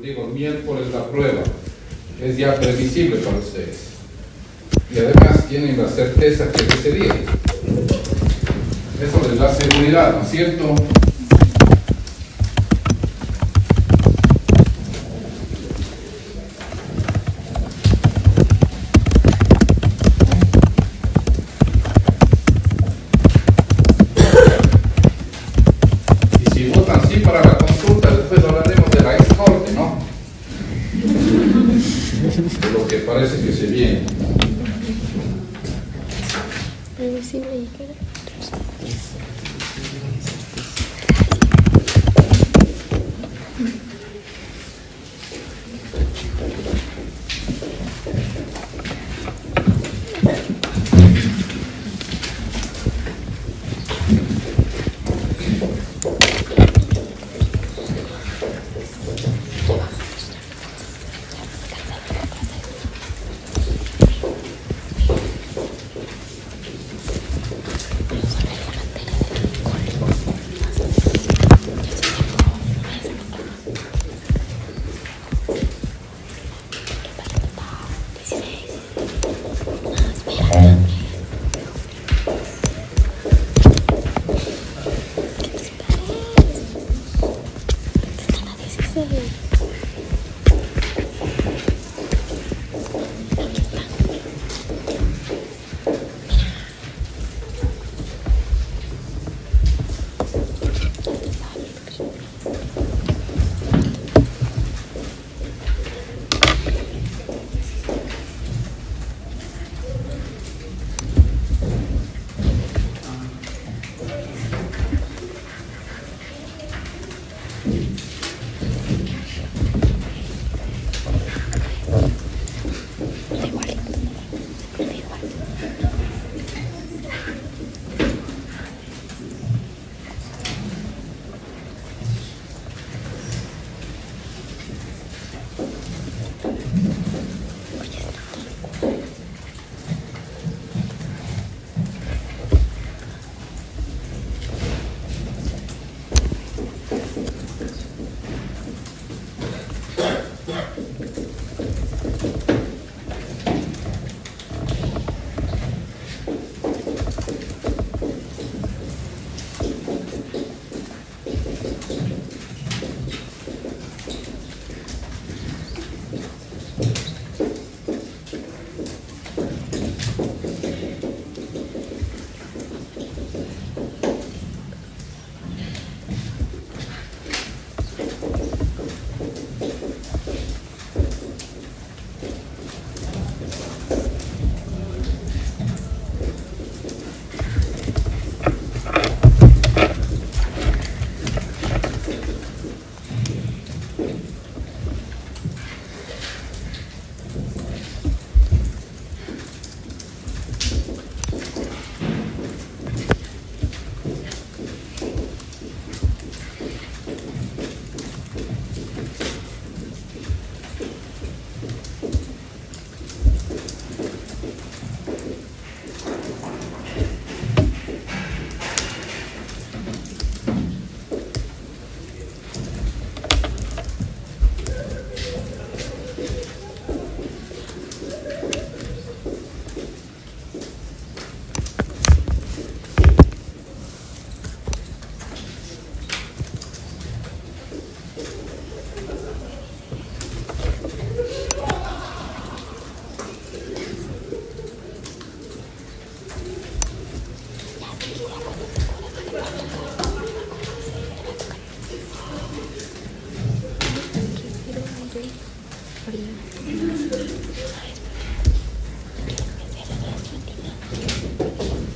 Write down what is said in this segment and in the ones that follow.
digo, el miércoles la prueba, es ya previsible para ustedes. Y además tienen la certeza que es ese día. Eso les da seguridad, ¿no es cierto? Y si votan sí para la consulta, después hablaremos de la ex corte, ¿no? De lo que parece que se viene.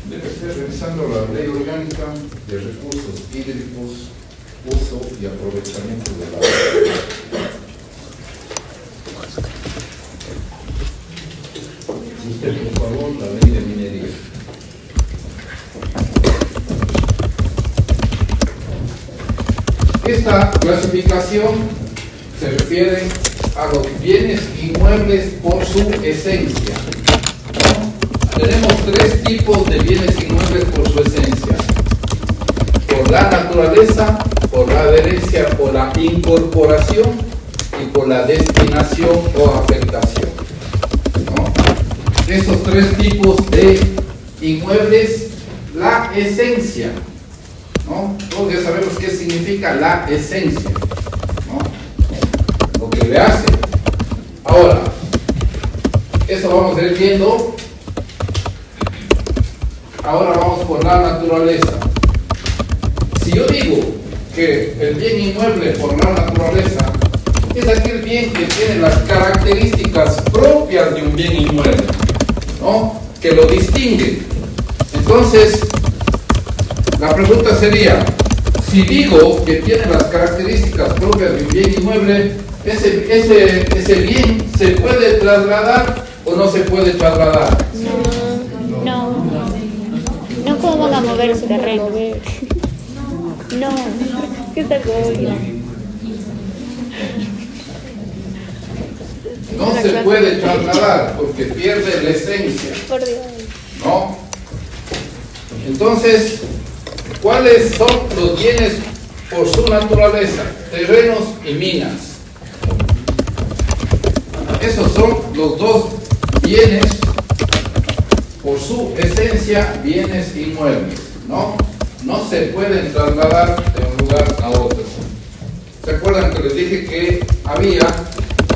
Debe ser revisando la ley orgánica de recursos hídricos, uso y aprovechamiento del agua. Usted, por favor, la ley de minería. Esta clasificación se refiere a los bienes inmuebles por su esencia, ¿no? Tenemos tres tipos de bienes inmuebles por su esencia: por la naturaleza, por la adherencia, por la incorporación, y y por la destinación o afectación, ¿no? Esos tres tipos de inmuebles, la esencia, ¿no? Todos ya sabemos qué significa la esencia, ¿no? Lo que le hace. Ahora, eso vamos a ir viendo. Ahora vamos por la naturaleza. Si yo digo que el bien inmueble por la naturaleza es aquel bien que tiene las características propias de un bien inmueble, ¿no? Que lo distingue. Entonces, la pregunta sería, si digo que tiene las características propias de un bien inmueble, ¿ese bien se puede trasladar o no se puede trasladar? No, ¿cómo van a mover su terreno? No, ¿qué tal? No se puede trasladar porque pierde la esencia, ¿no? Entonces, ¿cuáles son los bienes por su naturaleza? Terrenos y minas. Esos son los dos bienes por su esencia, bienes inmuebles, ¿no? No se pueden trasladar de un lugar a otro. ¿Se acuerdan que les dije que había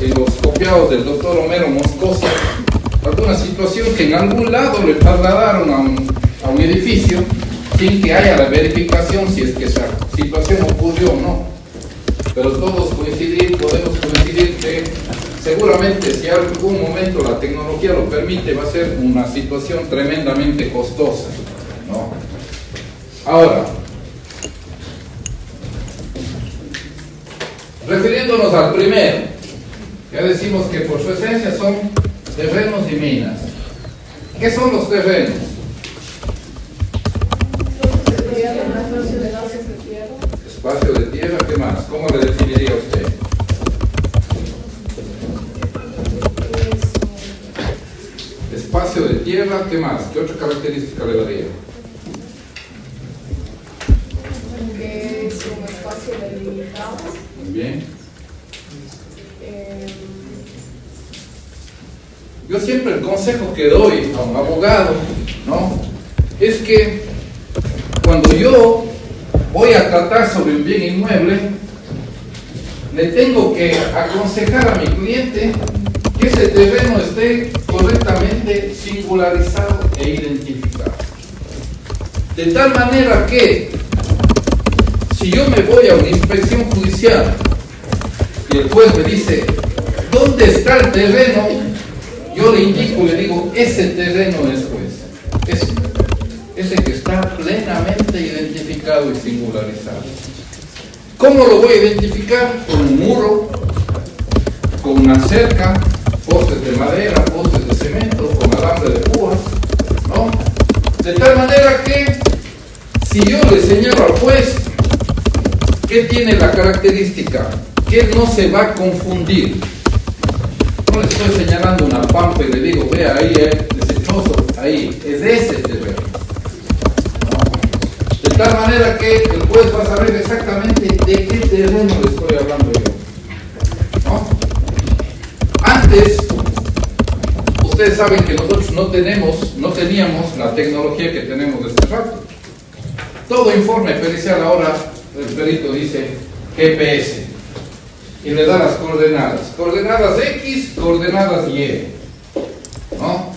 en los copiados del doctor Homero Moscoso alguna situación que en algún lado le trasladaron a un edificio sin que haya la verificación si es que esa situación ocurrió o no? Pero todos podemos coincidir que seguramente si en algún momento la tecnología lo permite va a ser una situación tremendamente costosa, ¿no? Ahora, refiriéndonos al primero, ya decimos que por su esencia son terrenos y minas. ¿Qué son los terrenos? Espacio de tierra, ¿qué más? ¿Cómo le definiría usted? Espacio de tierra, ¿qué más? ¿Qué otra característica le daría? Que es un espacio delimitado. Muy bien. Yo siempre el consejo que doy a un abogado, ¿no? Es que cuando yo voy a tratar sobre un bien inmueble, le tengo que aconsejar a mi cliente que ese terreno esté correctamente singularizado e identificado. De tal manera que, si yo me voy a una inspección judicial y el juez me dice, ¿dónde está el terreno? Yo le indico, le digo, ese terreno es juez. Ese que está plenamente identificado y singularizado. ¿Cómo lo voy a identificar? Con un muro, con una cerca, postes de madera, postes de cemento, con alambre de púas, ¿no? De tal manera que, si yo le señalo al juez que tiene la característica que él no se va a confundir, no le estoy señalando una pampa y le digo, vea ahí, ese trozo, ahí, es ese terreno. De tal manera que el juez va a saber exactamente de qué terreno le estoy hablando yo, ¿no? Antes, ustedes saben que nosotros no teníamos la tecnología que tenemos de este rato. Todo informe pericial ahora, el perito dice GPS y le da las coordenadas X, coordenadas Y, ¿no?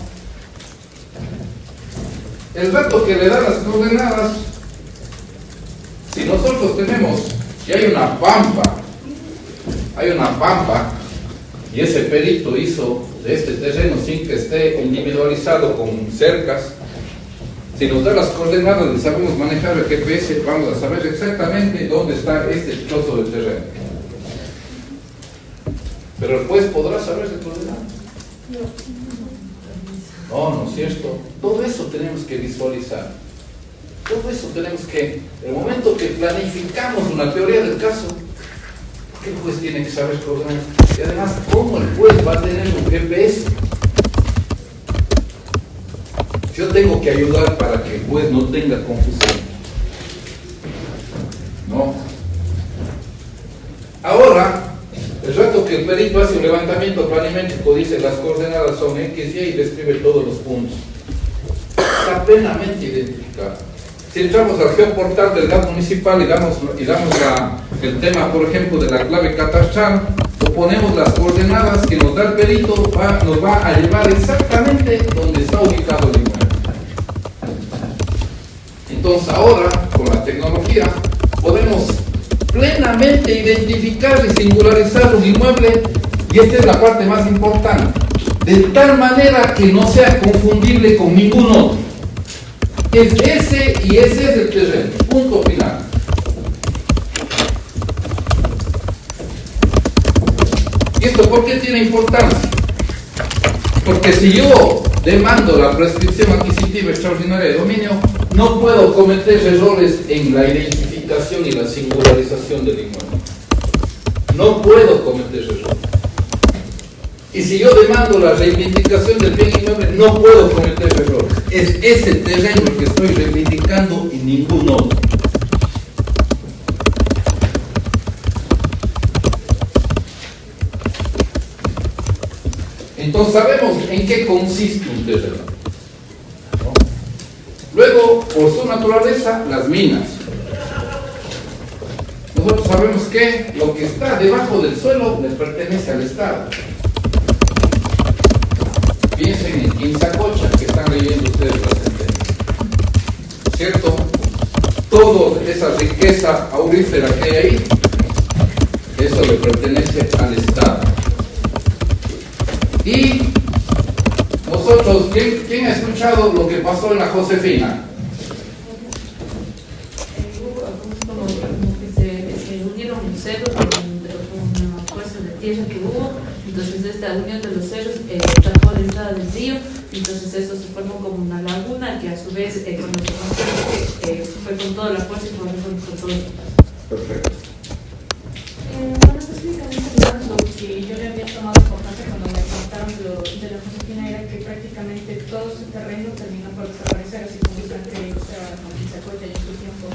El dato que le da las coordenadas, si nosotros tenemos que hay una pampa y ese perito hizo de este terreno sin que esté individualizado con cercas, si nos da las coordenadas y sabemos manejar el GPS, vamos a saber exactamente dónde está este trozo de terreno. Pero el juez podrá saber de coordenadas. No es cierto. Todo eso tenemos que visualizar. Todo eso tenemos que, el momento que planificamos una teoría del caso, ¿qué el juez tiene que saber coordenadas? Y además, ¿cómo el juez va a tener un GPS? Yo tengo que ayudar para que el juez no tenga confusión. ¿No? Ahora, El rato que el perito hace un levantamiento planimétrico, dice las coordenadas son X, Y y describe todos los puntos. Está plenamente identificado. Si entramos al geoportal del gas municipal y damos el tema, por ejemplo, de la clave catastral, o ponemos las coordenadas que nos da el perito, nos va a llevar exactamente donde está ubicado el inmueble. Entonces ahora, con la tecnología, podemos plenamente identificar y singularizar un inmueble, y esta es la parte más importante, de tal manera que no sea confundible con ningún otro. Es ese y ese es el terreno, punto final. ¿Y esto por qué tiene importancia? Porque si yo demando la prescripción adquisitiva extraordinaria de dominio, no puedo cometer errores en la identificación y la singularización del inmueble. No puedo cometer errores. Y si yo demando la reivindicación del bien inmueble, no puedo cometer errores. Es ese terreno el que estoy reivindicando y ningún otro. Entonces sabemos en qué consiste un terreno. Luego, por su naturaleza, las minas. Nosotros sabemos que lo que está debajo del suelo le pertenece al Estado. Piensen en Quinzacocha, que están leyendo ustedes la sentencia. ¿Cierto? Toda esa riqueza aurífera que hay ahí, eso le pertenece al Estado. Y nosotros, ¿quién ha escuchado lo que pasó en la Josefina? Como que se unieron los cerros con una fuerza de tierra que hubo. Entonces esta unión de los cerros tapó la entrada del río, entonces eso se formó como una laguna que a su vez cuando se construyó fue con toda la fuerza y con todo el espacio. Perfecto. Bueno, específicamente lo que yo le había tomado importancia cuando me contaron de la Josefina era que prácticamente todo su terreno terminó por desaparecer, así como durante con Quinzacocha y en su tiempo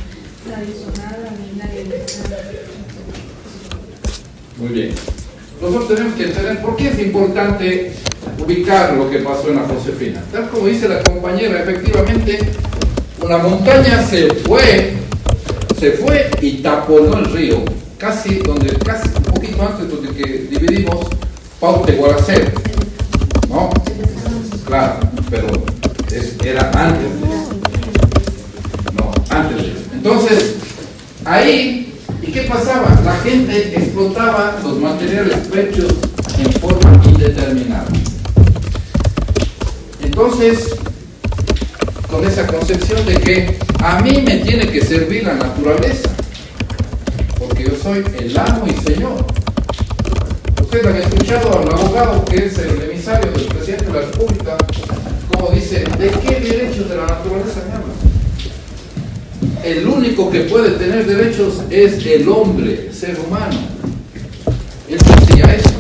nadie hizo nada, ni nadie le hizo nada. Muy bien. Nosotros tenemos que entender por qué es importante ubicar lo que pasó en la Josefina. Tal como dice la compañera, efectivamente, una montaña se fue y taponó el río, casi un poquito antes de que dividimos Paute Guaracero, ¿no? Claro, pero era antes. No, antes de eso. Entonces, ahí, ¿y qué pasaba? La gente explotaba los materiales hechos en forma indeterminada. Entonces, con esa concepción de que a mí me tiene que servir la naturaleza, porque yo soy el amo y señor. Ustedes han escuchado al abogado que es el emisario del presidente de la República, como dice, ¿de qué derechos de la naturaleza me hablan? El único que puede tener derechos es el hombre, el ser humano. Él decía eso.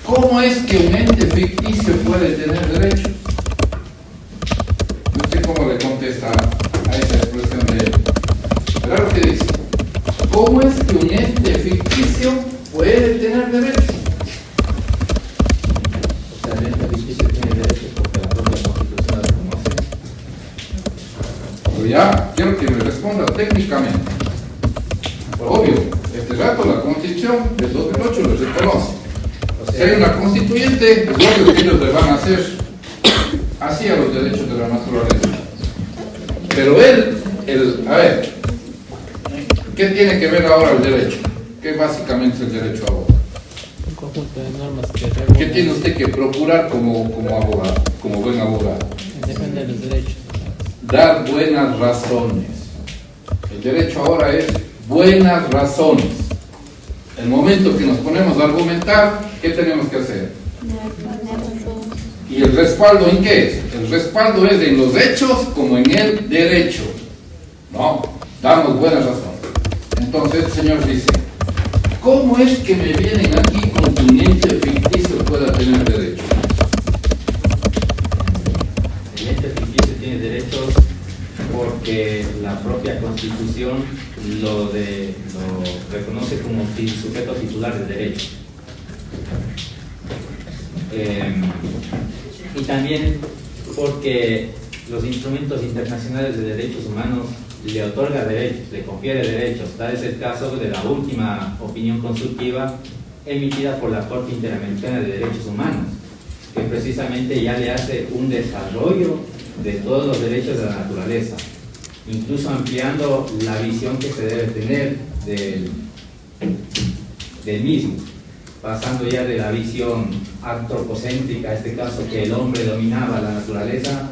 ¿Cómo es que un ente ficticio puede tener derechos? No sé cómo le contesta a esa expresión de él. Verá lo que dice. ¿Cómo es que un ente ficticio puede tener derechos? O sea, el ente ficticio tiene derechos porque la propia Constitución la reconoce. Pero ya quiero que me responda técnicamente. Obvio, este rato la Constitución del 2008 lo reconoce. O sea, hay una constituyente, es obvio que ellos le van a hacer así a los derechos de la naturaleza. Pero a ver, ¿qué tiene que ver ahora el derecho? ¿Qué básicamente es el derecho ahora? Un conjunto de normas que regulan. ¿Qué tiene usted que procurar como abogado, como buen abogado? Depende de los derechos. Dar buenas razones. El derecho ahora es buenas razones. El momento que nos ponemos a argumentar, ¿qué tenemos que hacer? ¿Y el respaldo en qué es? El respaldo es en los hechos como en el derecho. No, damos buenas razones. Entonces el Señor dice, ¿cómo es que me vienen aquí con que un ente ficticio pueda tener derechos? El ente ficticio tiene derechos porque la propia Constitución lo reconoce como sujeto titular Y también porque los instrumentos internacionales de derechos humanos le otorga derechos, le confiere derechos. Tal es el caso de la última opinión consultiva emitida por la Corte Interamericana de Derechos Humanos, que precisamente ya le hace un desarrollo de todos los derechos de la naturaleza, incluso ampliando la visión que se debe tener del mismo, pasando ya de la visión antropocéntrica, en este caso que el hombre dominaba la naturaleza,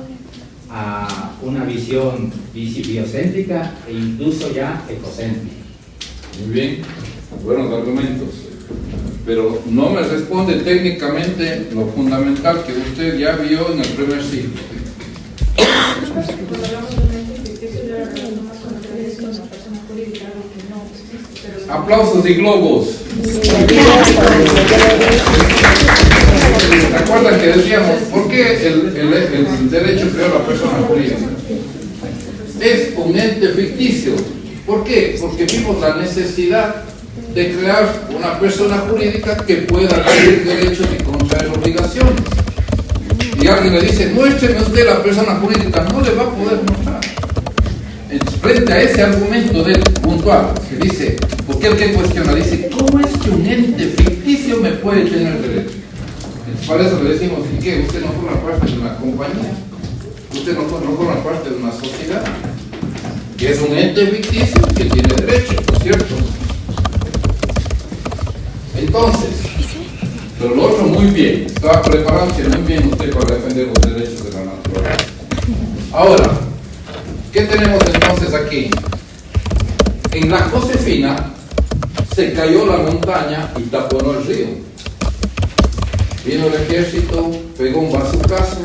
a una visión biocéntrica e incluso ya ecocéntrica. Muy bien, buenos argumentos. Pero no me responde técnicamente lo fundamental que usted ya vio en el primer ciclo. Cuando hablamos de una entidad ficticia, yo la relaciono más con la persona jurídica, algo que no existe. Pero Aplausos y globos. ¿Recuerdan que decíamos, por qué el derecho creó la persona jurídica? Es un ente ficticio. ¿Por qué? Porque vimos la necesidad de crear una persona jurídica que pueda adquirir derechos y contraer obligaciones. Y alguien le dice, muéstreme usted la persona jurídica, no le va a poder mostrar. Entonces, frente a ese argumento del puntual, que dice, porque el que cuestiona, dice, ¿cómo es que un ente ficticio me puede tener derecho? Entonces, para eso le decimos, ¿y qué? Usted no forma parte de una compañía, usted no forma parte de una sociedad, que es un ente ficticio que tiene derecho, ¿no es cierto? Entonces, pero lo otro muy bien, estaba preparándose muy bien usted para defender los derechos de la naturaleza. Ahora, ¿qué tenemos entonces aquí? En la Josefina se cayó la montaña y taponó el río. Vino el ejército, pegó un bazucazo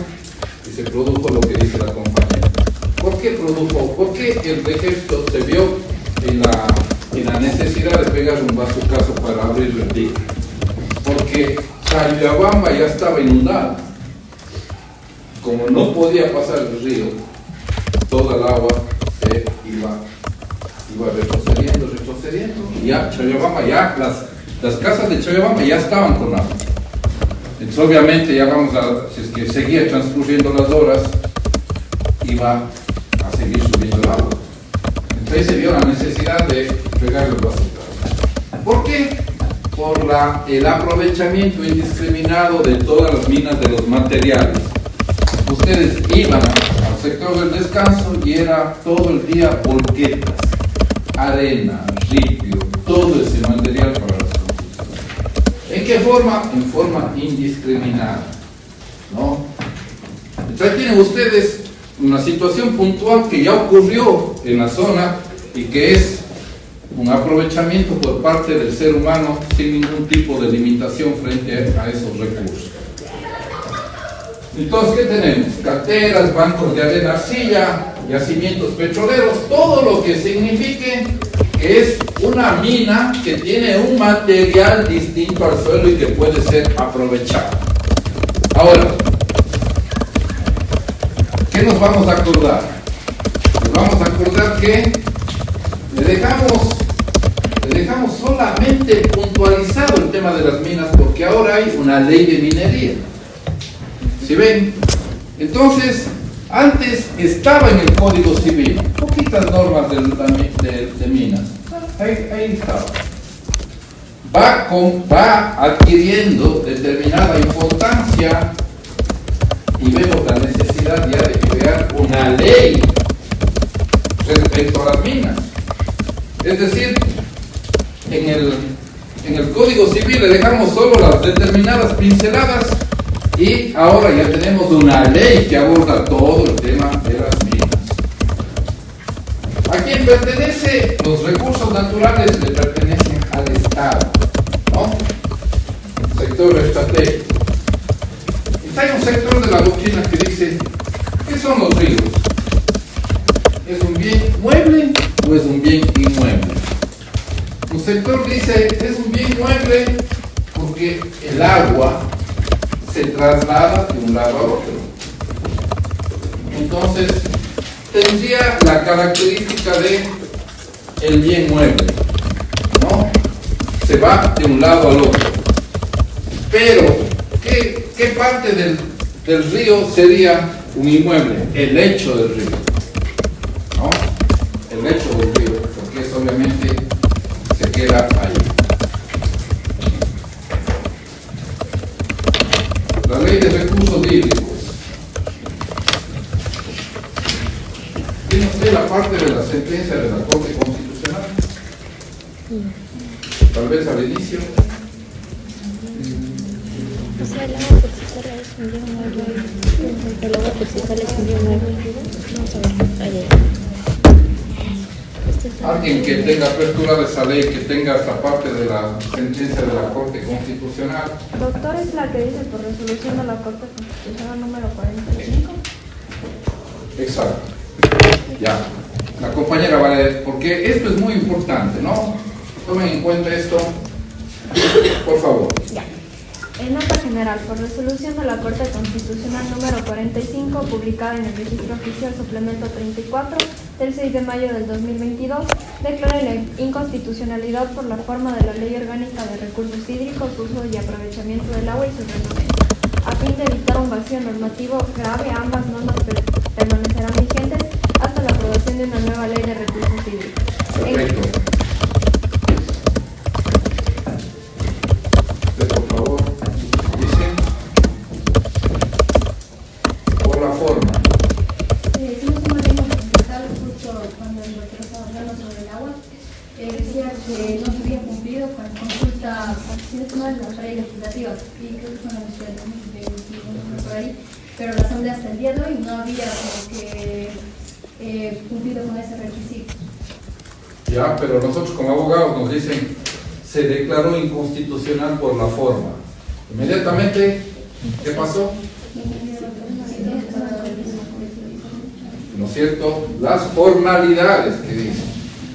y se produjo lo que dice la compañera. ¿Por qué produjo? ¿Por qué el ejército se vio en la necesidad de pegar un bazucazo para abrir el dique? Porque Cayabamba ya estaba inundada. Como no podía pasar el río, toda el agua se iba retrocediendo. Y ya Cayabamba, ya las casas de Cayabamba ya estaban con agua. Entonces obviamente ya si es que seguía transcurriendo las horas, iba a seguir subiendo el agua. Entonces se vio la necesidad de pegar los bazucazos. ¿Por qué? Por el aprovechamiento indiscriminado de todas las minas de los materiales. Ustedes iban al sector del descanso y era todo el día volquetas, arena, ripio, todo ese material para las construcciones. ¿En qué forma? En forma indiscriminada, ¿no? Entonces tienen ustedes una situación puntual que ya ocurrió en la zona y que es un aprovechamiento por parte del ser humano sin ningún tipo de limitación frente a esos recursos. Entonces, ¿qué tenemos? Carteras, bancos de arena, arcilla, yacimientos petroleros, todo lo que signifique que es una mina que tiene un material distinto al suelo y que puede ser aprovechado. Ahora, ¿qué nos vamos a acordar? Nos vamos a acordar que le dejamos solamente puntualizado el tema de las minas porque ahora hay una ley de minería. ¿Sí ven? Entonces, antes estaba en el Código Civil, poquitas normas de minas. Ahí estaba. Va adquiriendo determinada importancia y vemos la necesidad ya de crear una ley respecto a las minas. Es decir, en el Código Civil le dejamos solo las determinadas pinceladas y ahora ya tenemos una ley que aborda todo el tema de las minas. ¿A quién pertenece? Los recursos naturales le pertenecen al Estado, ¿no? Sector estratégico. Y hay un sector de la doctrina que dice, ¿qué son los ríos? ¿Es un bien mueble o es un bien inmueble? Un sector dice, es un bien mueble porque el agua se traslada de un lado a otro. Entonces, tendría la característica de el bien mueble, ¿no? Se va de un lado al otro. Pero, ¿qué parte del río sería un inmueble? El lecho del río, ¿no? El lecho del río, porque eso obviamente se queda ahí. La ley de recursos hídricos. ¿Tiene usted la parte de la sentencia de la Corte Constitucional? Tal vez al inicio. O sea, el agua por sí sola es un bien nuevo. El agua por sí sola es un bien nuevo. Vamos a ver. Ahí. Alguien que tenga apertura de esa ley, que tenga esta parte de la sentencia de la Corte Constitucional. Doctor, es la que dice por resolución de la Corte Constitucional número 45. Exacto. Ya. La compañera va a leer, porque esto es muy importante, ¿no? Tomen en cuenta esto, por favor. Ya. En nota general, por resolución de la Corte Constitucional número 45, publicada en el Registro Oficial Suplemento 34 del 6 de mayo del 2022, declara la inconstitucionalidad por la forma de la Ley Orgánica de Recursos Hídricos, Uso y Aprovechamiento del Agua y su reglamento. A fin de evitar un vacío normativo grave, ambas normas permanecerán vigentes hasta la aprobación de una nueva Ley de Recursos Hídricos. Perfecto. Por favor, dice, por la forma. Si no se me olvidó comentar justo cuando el doctor estaba hablando sobre el agua, decía que no se había cumplido con la consulta, si no se me olvidó, las legislativas, y creo que fue una por ahí, pero la Asamblea hasta el día de hoy no había como que cumplido con ese requisito. Ya, pero nosotros como abogados nos dicen, se declaró inconstitucional por la forma. Inmediatamente, ¿qué pasó? ¿No es cierto? Las formalidades que dicen.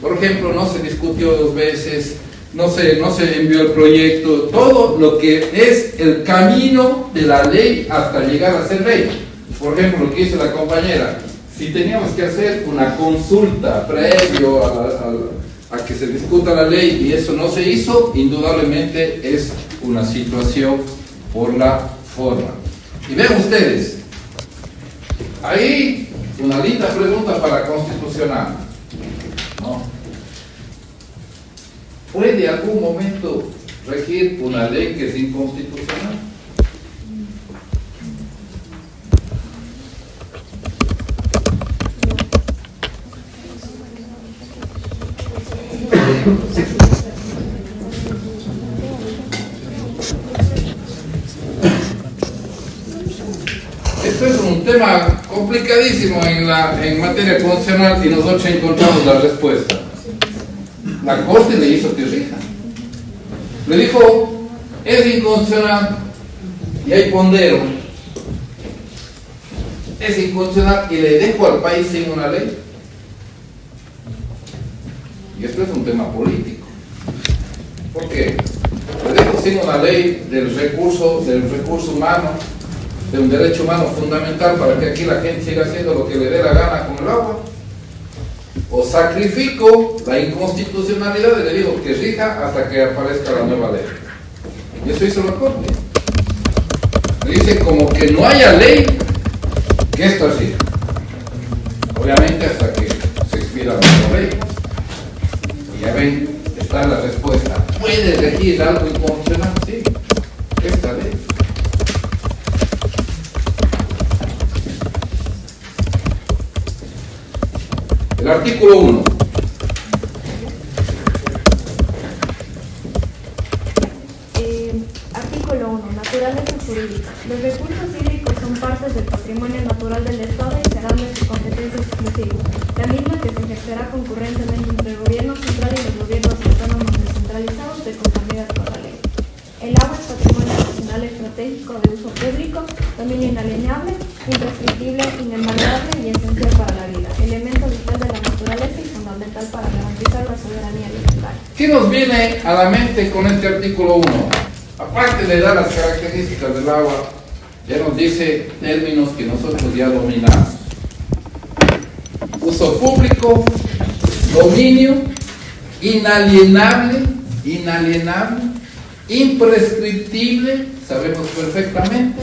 Por ejemplo, no se discutió 2 veces, no se envió el proyecto, todo lo que es el camino de la ley hasta llegar a ser ley. Por ejemplo, lo que dice la compañera, si teníamos que hacer una consulta previo a que se discuta la ley y eso no se hizo, indudablemente es una situación por la forma. Y ven ustedes, ahí una linda pregunta para constitucional, ¿no? ¿Puede algún momento regir una ley que es inconstitucional? Esto es un tema complicadísimo en materia constitucional y nosotros encontramos la respuesta. La Corte le hizo que rija. Le dijo, es inconstitucional y hay pondero. Es inconstitucional y le dejo al país sin una ley. Y esto es un tema político. ¿Por qué? Le dejo sin una ley del recurso humano, de un derecho humano fundamental para que aquí la gente siga haciendo lo que le dé la gana con el agua. O sacrifico la inconstitucionalidad y le digo que rija hasta que aparezca la nueva ley. Y eso hizo la Corte. Le dice como que no haya ley, que esto rija. Obviamente hasta que se expida la nueva ley. Y ya ven, está la respuesta. ¿Puede regir algo inconstitucional? Sí, esta ley. El artículo 1. Artículo 1. Naturaleza jurídica. Los recursos hídricos son partes del patrimonio natural del Estado y serán de su competencia exclusiva, la misma que se ejercerá concurrentemente entre el gobierno central y los gobiernos autónomos descentralizados de conformidad con la ley. El agua es patrimonio nacional estratégico de uso público, dominio inalienable, imprescriptible, inembargable y esencial para la vida, elemento vital de la naturaleza y fundamental para garantizar la soberanía alimentaria. ¿Qué nos viene a la mente con este artículo 1? Aparte de dar las características del agua, ya nos dice términos que nosotros ya dominamos. Uso público, dominio, inalienable, imprescriptible, sabemos perfectamente,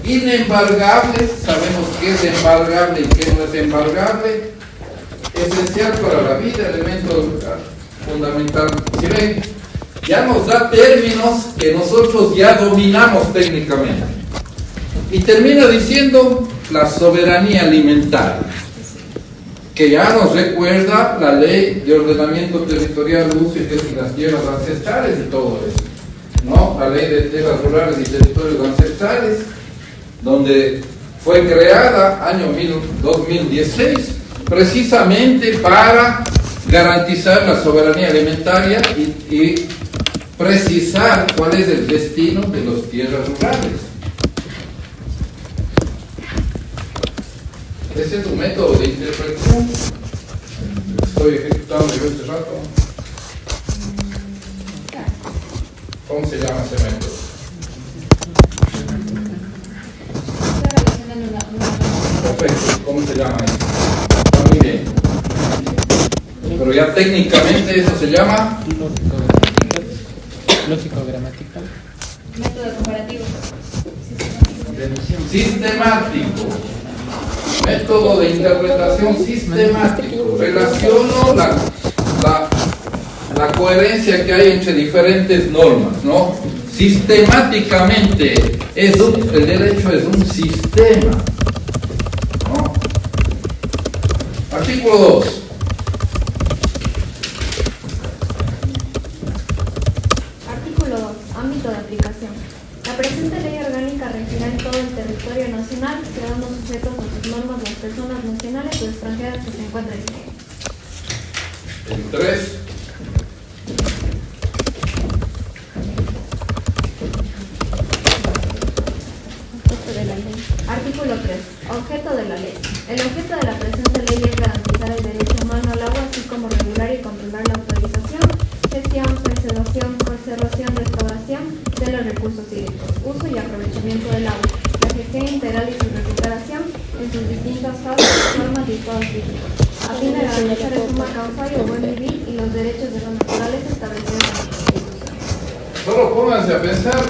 inembargable, sabemos qué es embargable y qué no es embargable, esencial para la vida, elemento fundamental. Si ven, ya nos da términos que nosotros ya dominamos técnicamente. Y termina diciendo la soberanía alimentaria, que ya nos recuerda la ley de ordenamiento territorial, uso y gestión de las tierras ancestrales y todo eso, ¿no? La ley de tierras rurales y territorios ancestrales, donde fue creada año 2016, precisamente para garantizar la soberanía alimentaria y precisar cuál es el destino de las tierras rurales. Ese es un método de interpretación. Estoy ejecutando yo este rato. ¿Cómo se llama ese método? Perfecto. ¿Cómo se llama eso? Está muy bien. Pero ya técnicamente eso se llama Lógico gramatical. Método comparativo. sistemático. Método de interpretación sistemático. Relaciono la coherencia que hay entre diferentes normas, ¿no? Sistemáticamente, el derecho es un sistema, ¿no? Artículo 2. Artículo 2. Ámbito de aplicación. La presente ley orgánica regirá en todo el territorio nacional, quedando sujetos a sus normas las personas nacionales o extranjeras que se encuentren en ella. El 3. Artículo 3. Objeto de la ley. El objeto de la presente ley es garantizar el derecho humano al agua, así como regular y controlar la autorización, gestión, conservación, restauración de los recursos hídricos, uso y aprovechamiento del agua, la gestión integral y su recuperación en sus distintas fases, formas y estados hídricos, a fin de garantizar el suma causario o buen vivir y los derechos de los naturales establecidos en la Constitución. Solo pónganse a pensar,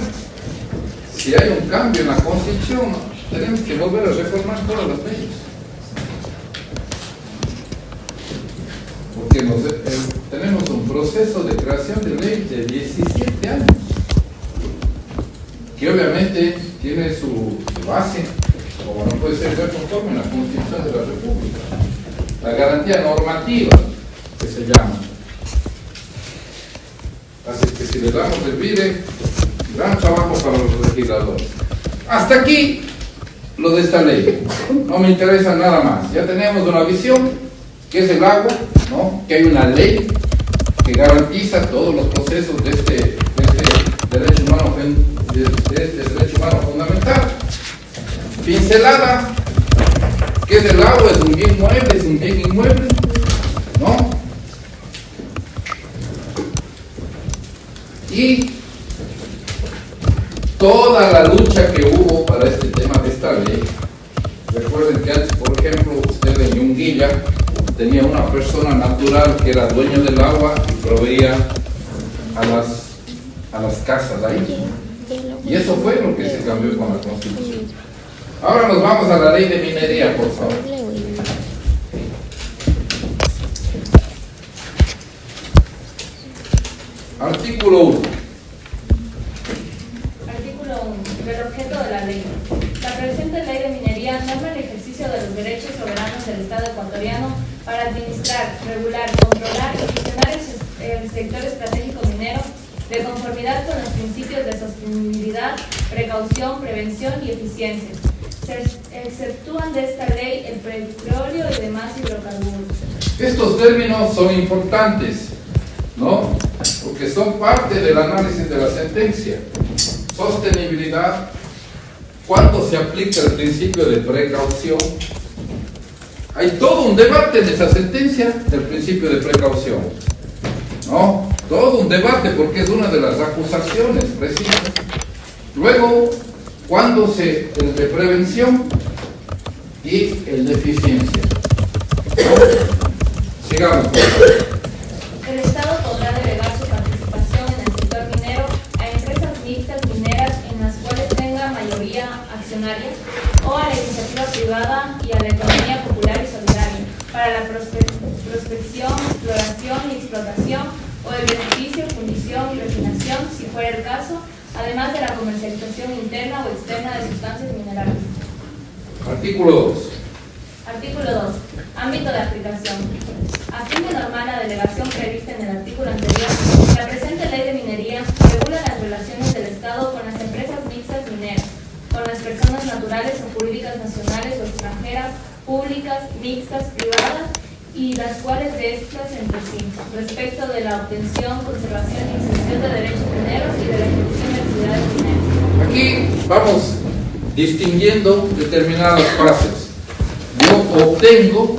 si hay un cambio en la Constitución, tenemos que volver a reformar todas las leyes. Porque tenemos un proceso de creación de ley de 17 años, que obviamente tiene su base, como no puede ser conforme en la Constitución de la República, la garantía normativa, que se llama. Así que si le damos el vire, gran trabajo para los legisladores. Hasta aquí lo de esta ley. No me interesa nada más. Ya tenemos una visión, que es el agua, ¿no? Que hay una ley que garantiza todos los procesos de este derecho humano, fundamental. Pincelada, que es el agua, es un bien mueble, es un bien inmueble, ¿no? Y toda la lucha que hubo para este tema de esta ley. Recuerden que antes, por ejemplo, usted en Yunguilla tenía una persona natural que era dueño del agua y proveía a las casas ahí. Y eso fue lo que se cambió con la Constitución. Ahora nos vamos a la ley de minería, por favor. Artículo 1. Artículo 1. Del objeto de la ley. La presente ley de minería norma el ejercicio de los derechos soberanos del Estado ecuatoriano para administrar, regular, controlar y gestionar el sector estratégico minero de conformidad con los principios de sostenibilidad, precaución, prevención y eficiencia. Se exceptúan de esta ley el petróleo y demás hidrocarburos. Estos términos son importantes, ¿no? Porque son parte del análisis de la sentencia. Sostenibilidad, ¿cuándo se aplica el principio de precaución? Hay todo un debate en esa sentencia del principio de precaución, ¿no? Todo un debate porque es una de las acusaciones precisas. Luego, ¿cuándo el de prevención y el de eficiencia? ¿No? Sigamos, por favor. El Estado podrá delegar su participación en el sector minero a empresas mayoría accionaria o a la iniciativa privada y a la economía popular y solidaria para la prospección, exploración y explotación o el beneficio, fundición y refinación, si fuera el caso, además de la comercialización interna o externa de sustancias minerales. Artículo 2. Artículo 2. Ámbito de aplicación. A fin de normar la delegación prevista en el artículo anterior, la presente ley de minería regula las relaciones del Estado con las empresas mixtas mineras, con las personas naturales o jurídicas nacionales o extranjeras, públicas, mixtas, privadas, y las cuales de estas entre sí, respecto de la obtención, conservación e inserción de derechos mineros y de la ejecución de actividades mineras. Aquí vamos distinguiendo determinadas frases. Yo obtengo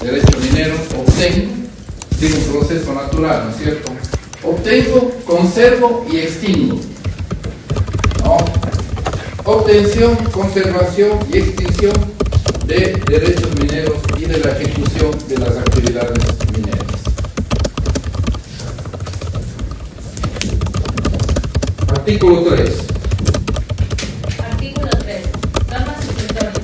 derecho minero, obtengo, tiene un proceso natural, ¿no es cierto? Obtengo, conservo y extingo. ¿No? Obtención, conservación y extinción de derechos mineros y de la ejecución de las actividades mineras. Artículo 3. Artículo 3. Normas supletorias.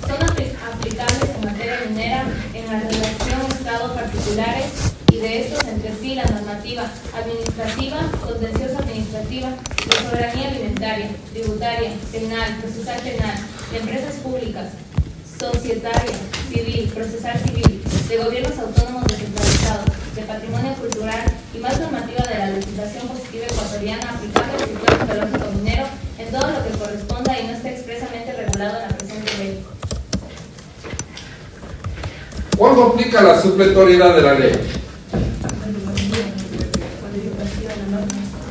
Son aplicables en materia minera en la relación Estado-particulares y de estos entre sí la normativa administrativa, contenciosa administrativa, de soberanía alimentaria, tributaria, penal, procesal penal, de empresas públicas, societaria, civil, procesal civil, de gobiernos autónomos descentralizados, de patrimonio cultural y más normativa de la legislación positiva ecuatoriana aplicable al sector geológico minero en todo lo que corresponda y no esté expresamente regulado en la presente ley. ¿Cuándo aplica la supletoriedad de la ley?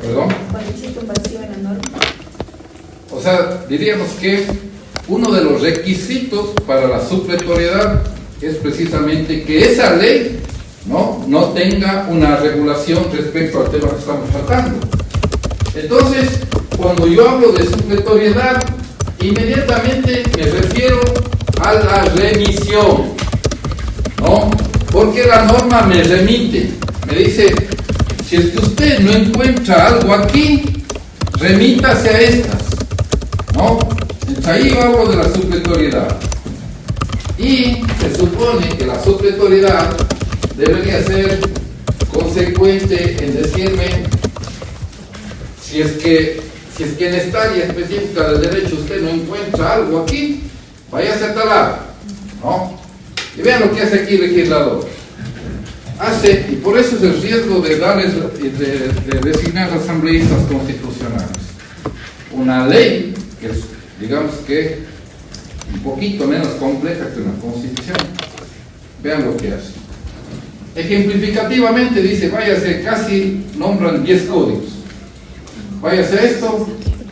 ¿Perdón? Cuando existe un vacío en la norma. O sea, diríamos que uno de los requisitos para la supletoriedad es precisamente que esa ley no tenga una regulación respecto al tema que estamos tratando. Entonces, cuando yo hablo de supletoriedad, inmediatamente me refiero a la remisión, ¿no? Porque la norma me remite, me dice, si es que usted no encuentra algo aquí, remítase a estas, ¿no? Entonces ahí yo hablo de la supletoriedad. Y se supone que la supletoriedad debería ser consecuente en decirme si es que en esta área específica del derecho usted no encuentra algo aquí, váyase a tal lado, ¿no? Y vean lo que hace aquí el legislador. Hace, y por eso es el riesgo de darles, de designar asambleístas constitucionales. Una ley que es, digamos que, un poquito menos compleja que una constitución. Vean lo que hace. Ejemplificativamente dice, váyase, casi nombran 10 códigos. Váyase a esto,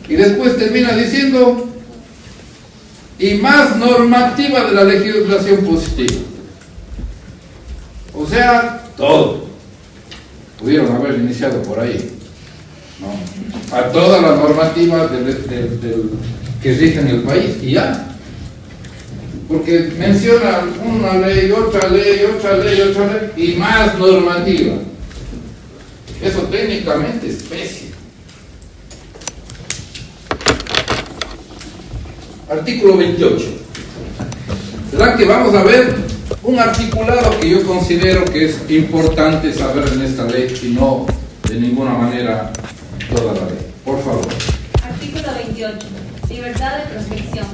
y después termina diciendo, y más normativa de la legislación positiva. O sea, todo. Pudieron haber iniciado por ahí, ¿no? A toda la normativa que rige en el país, y ya. Porque mencionan una ley, otra ley, otra ley, otra ley, y más normativa. Eso técnicamente es pésimo. Artículo 28. ¿Será que vamos a ver un articulado que yo considero que es importante saber en esta ley y no de ninguna manera toda la ley? Por favor. Artículo 28. Libertad de prospección.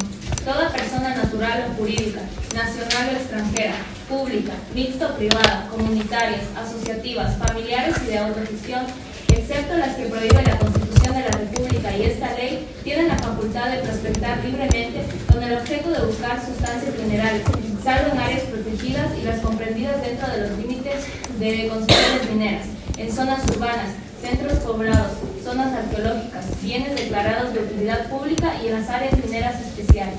Toda persona natural o jurídica, nacional o extranjera, pública, mixta o privada, comunitarias, asociativas, familiares y de autogestión, excepto las que prohíbe la Constitución de la República y esta ley, tienen la facultad de prospectar libremente con el objeto de buscar sustancias minerales, salvo en áreas protegidas y las comprendidas dentro de los límites de concesiones mineras, en zonas urbanas, centros poblados, zonas arqueológicas, bienes declarados de utilidad pública y en las áreas mineras especiales.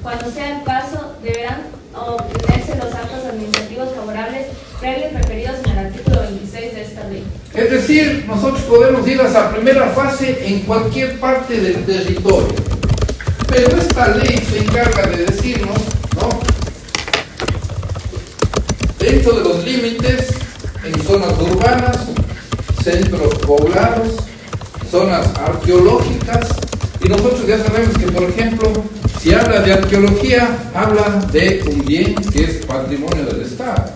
Cuando sea el caso, deberán obtenerse los actos administrativos favorables previos referidos en el artículo 26 de esta ley. Es decir, nosotros podemos ir a esa primera fase en cualquier parte del territorio. Pero esta ley se encarga de decirnos, ¿no? Dentro de los límites, en zonas urbanas, centros poblados, zonas arqueológicas Y nosotros ya sabemos que, por ejemplo, si habla de arqueología, habla de un bien que es patrimonio del Estado.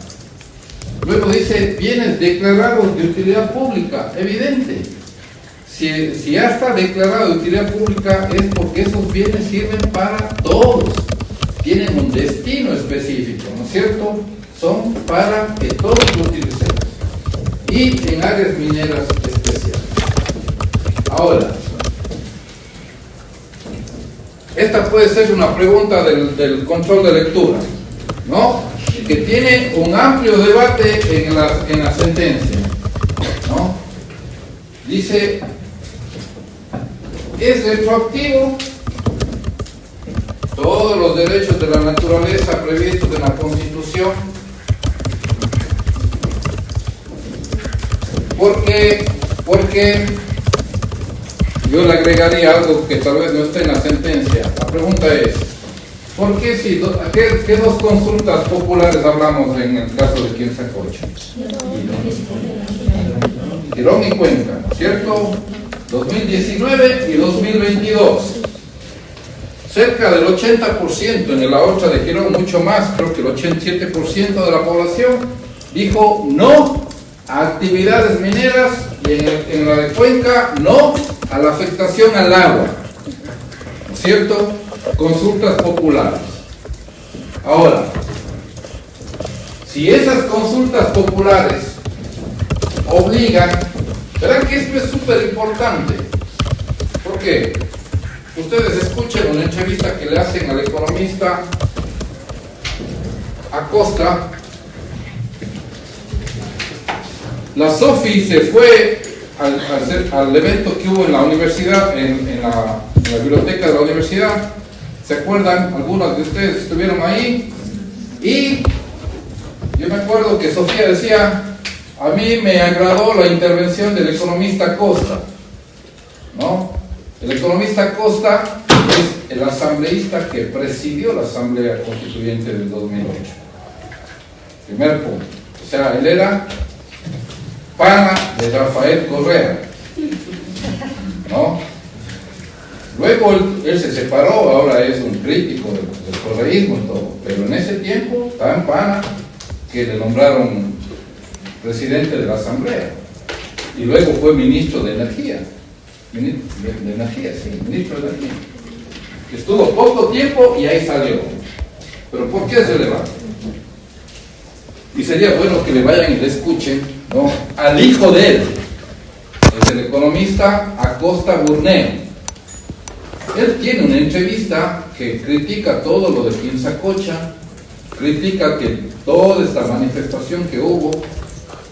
Luego dice bienes declarados de utilidad pública, evidente. Si ya está declarado de utilidad pública es porque esos bienes sirven para todos, tienen un destino específico, ¿no es cierto? Son para que todos lo utilicemos y en áreas mineras especiales. Ahora, esta puede ser una pregunta del control de lectura, ¿no? Que tiene un amplio debate en la sentencia, ¿no? Dice, ¿es retroactivo todos los derechos de la naturaleza previstos en la Constitución? Porque yo le agregaría algo que tal vez no esté en la sentencia. La pregunta es, ¿por qué qué dos consultas populares hablamos en el caso de Quinzacocha? Girón y Cuenca, ¿cierto? 2019 y 2022. Cerca del 80%, en la otra de Girón mucho más, creo que el 87% de la población dijo no a actividades mineras, y en la de Cuenca no a la afectación al agua, ¿cierto? Consultas populares. Ahora, si esas consultas populares obligan, verán que esto es súper importante. ¿Por qué? Ustedes escuchen una entrevista que le hacen al economista Acosta. La Sofi se fue al evento que hubo en la universidad, en la biblioteca de la universidad. ¿Se acuerdan? Algunos de ustedes estuvieron ahí. Y yo me acuerdo que Sofía decía, a mí me agradó la intervención del economista Acosta, ¿no? El economista Acosta es el asambleísta que presidió la Asamblea Constituyente del 2008. Primer punto. O sea, él era pana de Rafael Correa, ¿no? Luego él se separó, ahora es un crítico del correísmo y todo, pero en ese tiempo tan pana que le nombraron presidente de la Asamblea y luego fue ministro de Energía. Ministro de Energía. Estuvo poco tiempo y ahí salió. Pero ¿por qué es relevante? Y sería bueno que le vayan y le escuchen, ¿no?, al hijo de él, es el economista Acosta Burneo. Él tiene una entrevista que critica todo lo de Quinzacocha, critica que toda esta manifestación que hubo,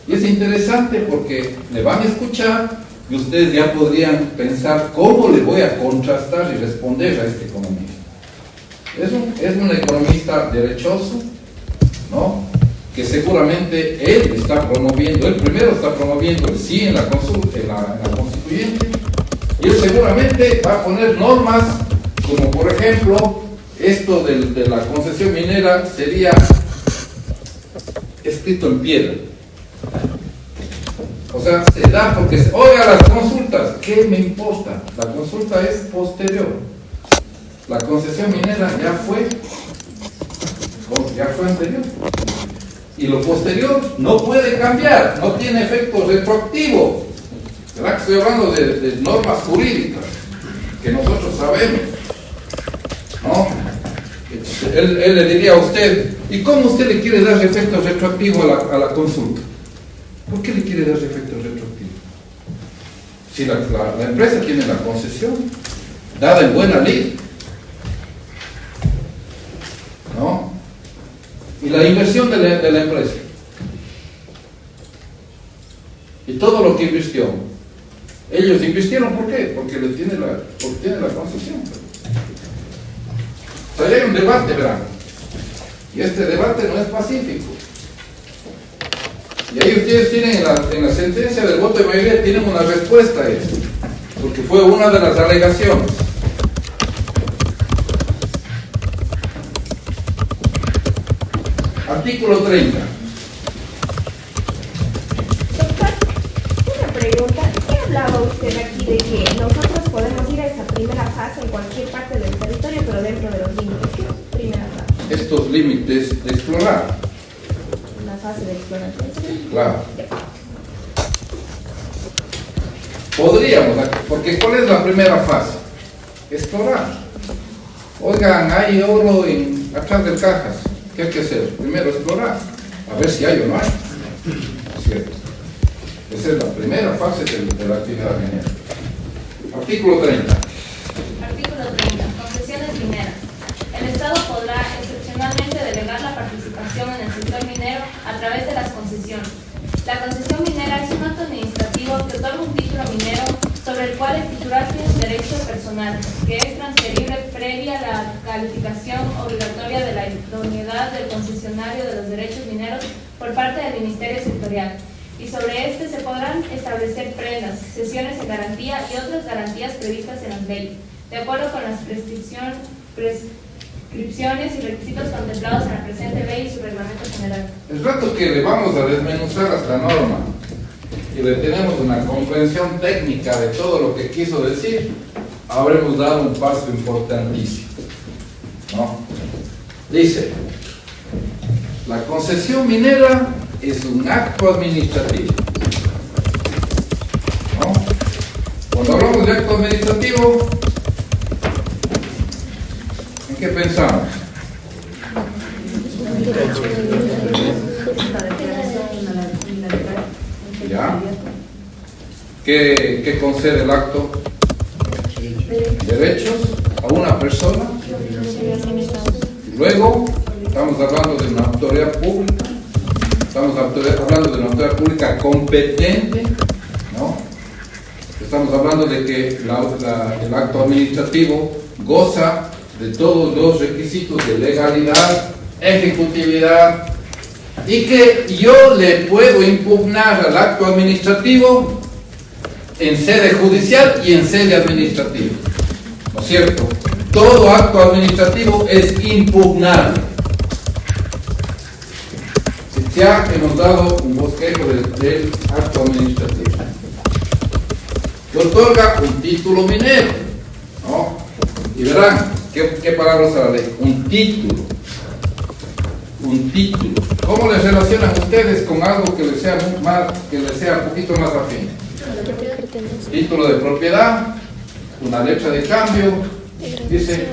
y es interesante porque le van a escuchar y ustedes ya podrían pensar cómo le voy a contrastar y responder a este economista. Es un economista derechoso, ¿no?, que seguramente él está promoviendo, él primero está promoviendo el sí en la consulta, en la constituyente, y él seguramente va a poner normas como, por ejemplo, esto de la concesión minera sería escrito en piedra. O sea, se da porque oiga las consultas, ¿qué me importa? La consulta es posterior. La concesión minera ya fue anterior. Y lo posterior no puede cambiar, no tiene efecto retroactivo. ¿Verdad que estoy hablando de normas jurídicas que nosotros sabemos? ¿No? Él le diría a usted, ¿y cómo usted le quiere dar efecto retroactivo a la consulta? ¿Por qué le quiere dar efecto retroactivo? Si la empresa tiene la concesión dada en buena ley, ¿no? Y la inversión de la empresa y todo lo que invirtió, ellos invirtieron, ¿por qué? Porque tiene la concesión. O sea, hay un debate, ¿verdad? Y este debate no es pacífico. Y ahí ustedes tienen en la sentencia del voto de mayoría, tienen una respuesta a esto, porque fue una de las alegaciones. Artículo 30. Doctor, una pregunta. ¿Qué hablaba usted aquí de que nosotros podemos ir a esa primera fase cualquier parte del territorio, pero dentro de los límites. Primera fase. Estos límites de explorar. La fase de exploración. Claro. Podríamos, porque ¿cuál es la primera fase? Explorar. Oigan, hay oro atrás de cajas. ¿Qué hay que hacer? Primero explorar, a ver si hay o no hay. ¿Cierto? Esa es la primera fase de la actividad minera. Artículo 30. Artículo 30. Concesiones mineras. El Estado podrá excepcionalmente delegar la participación en el sector minero a través de las concesiones. La concesión minera es un acto administrativo que otorga un título minero sobre el cual el titular tiene un derecho personal, que es transferible previa a la calificación obligatoria de la idoneidad del concesionario de los derechos mineros por parte del Ministerio Sectorial. Y sobre este se podrán establecer prendas, cesiones en garantía y otras garantías previstas en las leyes, de acuerdo con las prescripciones y requisitos contemplados en la presente ley y su reglamento general. El rato que le vamos a desmenuzar esta norma y le tenemos una comprensión técnica de todo lo que quiso decir, habremos dado un paso importantísimo, ¿no? Dice, la concesión minera es un acto administrativo, ¿no? Cuando hablamos de acto administrativo, ¿en qué pensamos? ¿Ya? ¿Qué concede el acto? Derechos a una persona. Luego, estamos hablando de una autoridad pública. Estamos hablando de una autoridad pública competente, ¿no? Estamos hablando de que el acto administrativo goza de todos los requisitos de legalidad, ejecutividad, y que yo le puedo impugnar al acto administrativo en sede judicial y en sede administrativa, ¿no es cierto? Todo acto administrativo es impugnable. Ya hemos dado un bosquejo del acto administrativo. Le otorga un título minero, ¿no? Y verán, ¿qué palabra usa la ley? Un título. Un título. ¿Cómo les relacionan ustedes con algo que les sea un poquito más afín? Título de propiedad, una letra de cambio, dice,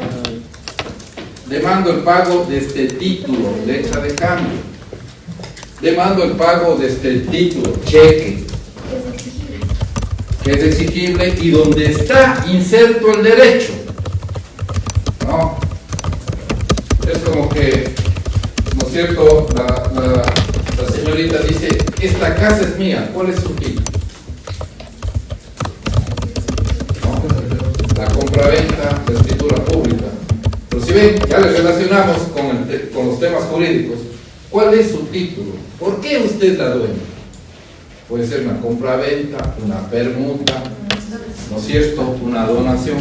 demando el pago de este título, letra de cambio. Demando el pago de este título, cheque, que es exigible y donde está inserto el derecho, ¿no? Es como que, ¿no es cierto? La señorita dice, esta casa es mía, ¿cuál es su título? ¿No? La compraventa, la escritura pública. Pero si ven, ya le relacionamos con los temas jurídicos. ¿Cuál es su título? ¿Por qué usted es la dueña? Puede ser una compraventa, una permuta, ¿no es cierto? Una donación.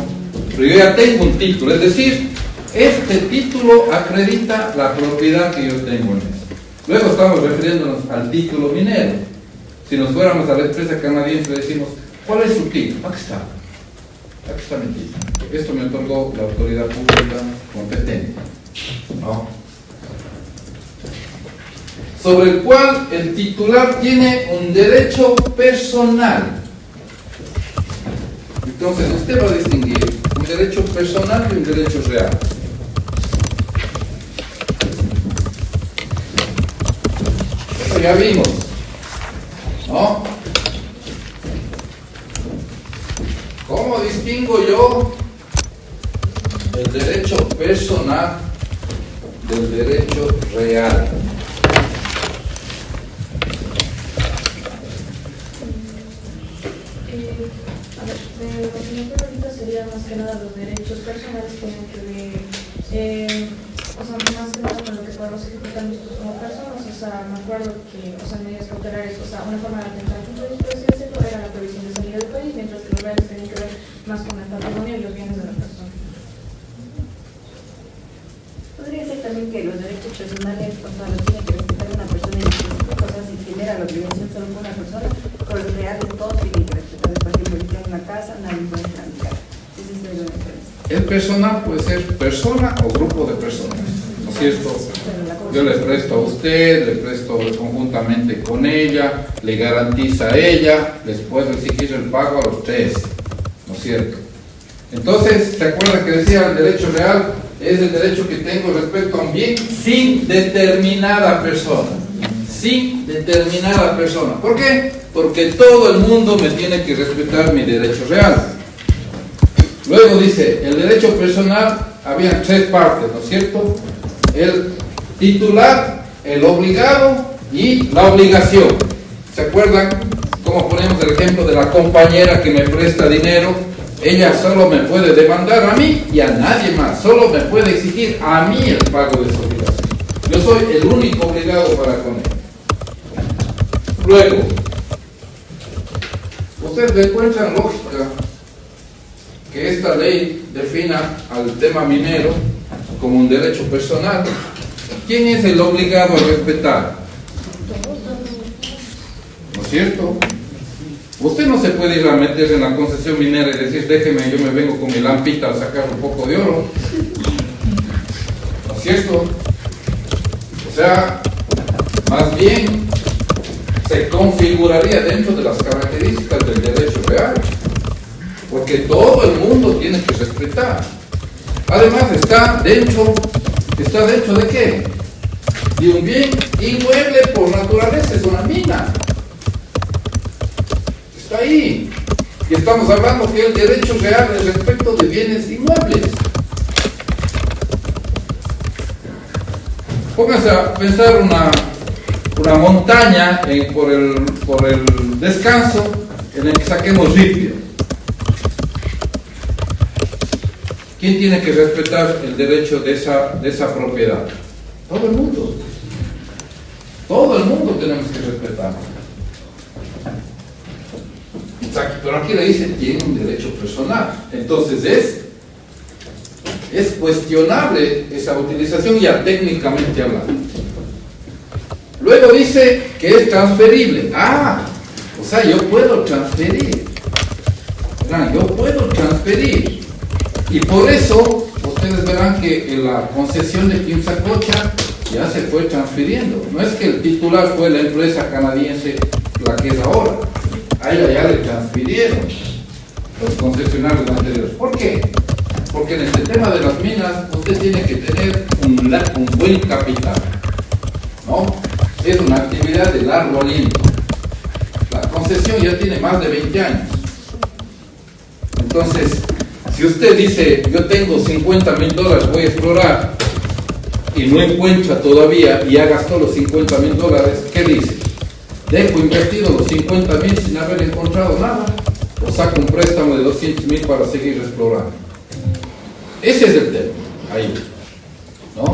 Pero yo ya tengo un título, es decir, este título acredita la propiedad que yo tengo en eso. Luego estamos refiriéndonos al título minero. Si nos fuéramos a la empresa canadiense le decimos, ¿cuál es su título? Aquí está. Aquí está mi título. Esto me otorgó la autoridad pública competente, ¿no? Sobre el cual el titular tiene un derecho personal. Entonces usted va a distinguir un derecho personal y un derecho real. Eso ya vimos, ¿no? ¿Cómo distingo yo el derecho personal del derecho real? Lo que me acuerdo ahorita sería más que nada los derechos personales que tienen que ver, o sea, más que nada con lo que podemos ejecutar nosotros como personas. O sea, me acuerdo que, o sea, medidas cautelares, o sea, una forma de atentar contra el proceso era la previsión de salida del país, mientras que los reales tienen que ver más con el patrimonio y los bienes de la persona. Podría ser también que los derechos personales, o sea, los tiene que respetar una persona en específico, o sea, si genera la obligación solo con una persona, con los reales todos tienen que respetar. Por ejemplo, si tiene una casa, nadie puede entrar a mi casa. Ese es el El personal puede ser persona o grupo de personas, ¿no es cierto? Yo le presto a usted, le presto conjuntamente con ella, le garantiza a ella, les puedo exigir el pago a los tres, ¿no es cierto? Entonces, ¿se acuerda que decía el derecho real? Es el derecho que tengo respecto a un bien sin determinada persona. Sin determinada persona. ¿Por qué? Porque todo el mundo me tiene que respetar mi derecho real. Luego dice, el derecho personal, había tres partes, ¿no es cierto? El titular, el obligado y la obligación. ¿Se acuerdan cómo ponemos el ejemplo de la compañera que me presta dinero? Ella solo me puede demandar a mí y a nadie más. Solo me puede exigir a mí el pago de su obligación. Yo soy el único obligado para con ella. Luego, ustedes encuentran lógica que esta ley defina al tema minero como un derecho personal. ¿Quién es el obligado a respetar? ¿No es cierto? Usted no se puede ir a meter en la concesión minera y decir, déjeme, yo me vengo con mi lampita a sacar un poco de oro. ¿No es cierto? O sea, más bien se configuraría dentro de las características del derecho real, porque todo el mundo tiene que respetar. Además está dentro de ¿qué? De un bien inmueble por naturaleza, es una mina. Está ahí. Y estamos hablando que el derecho real es respecto de bienes inmuebles. Pónganse a pensar una montaña por el descanso en el que saquemos ripio. ¿Quién tiene que respetar el derecho de esa propiedad? Todo el mundo. Todo el mundo tenemos que respetar. Pero aquí le dice, tiene un derecho personal. Entonces es cuestionable esa utilización ya técnicamente hablando. Luego dice que es transferible. O sea, yo puedo transferir. Yo puedo transferir. Y por eso, ustedes verán que en la concesión de Quimsacocha ya se fue transfiriendo. No es que el titular fue la empresa canadiense la que es ahora. A ella ya le transfirieron los concesionarios anteriores. ¿Por qué? Porque en este tema de las minas usted tiene que tener un buen capital, ¿no? Es una actividad de largo aliento. La concesión ya tiene más de 20 años. Entonces, si usted dice, yo tengo $50,000, voy a explorar, y no encuentra todavía, y ya gastó los $50,000, ¿qué dice? Dejo invertido los 50,000 sin haber encontrado nada, o saco un préstamo de 200,000 para seguir explorando. Ese es el tema, ahí, ¿no?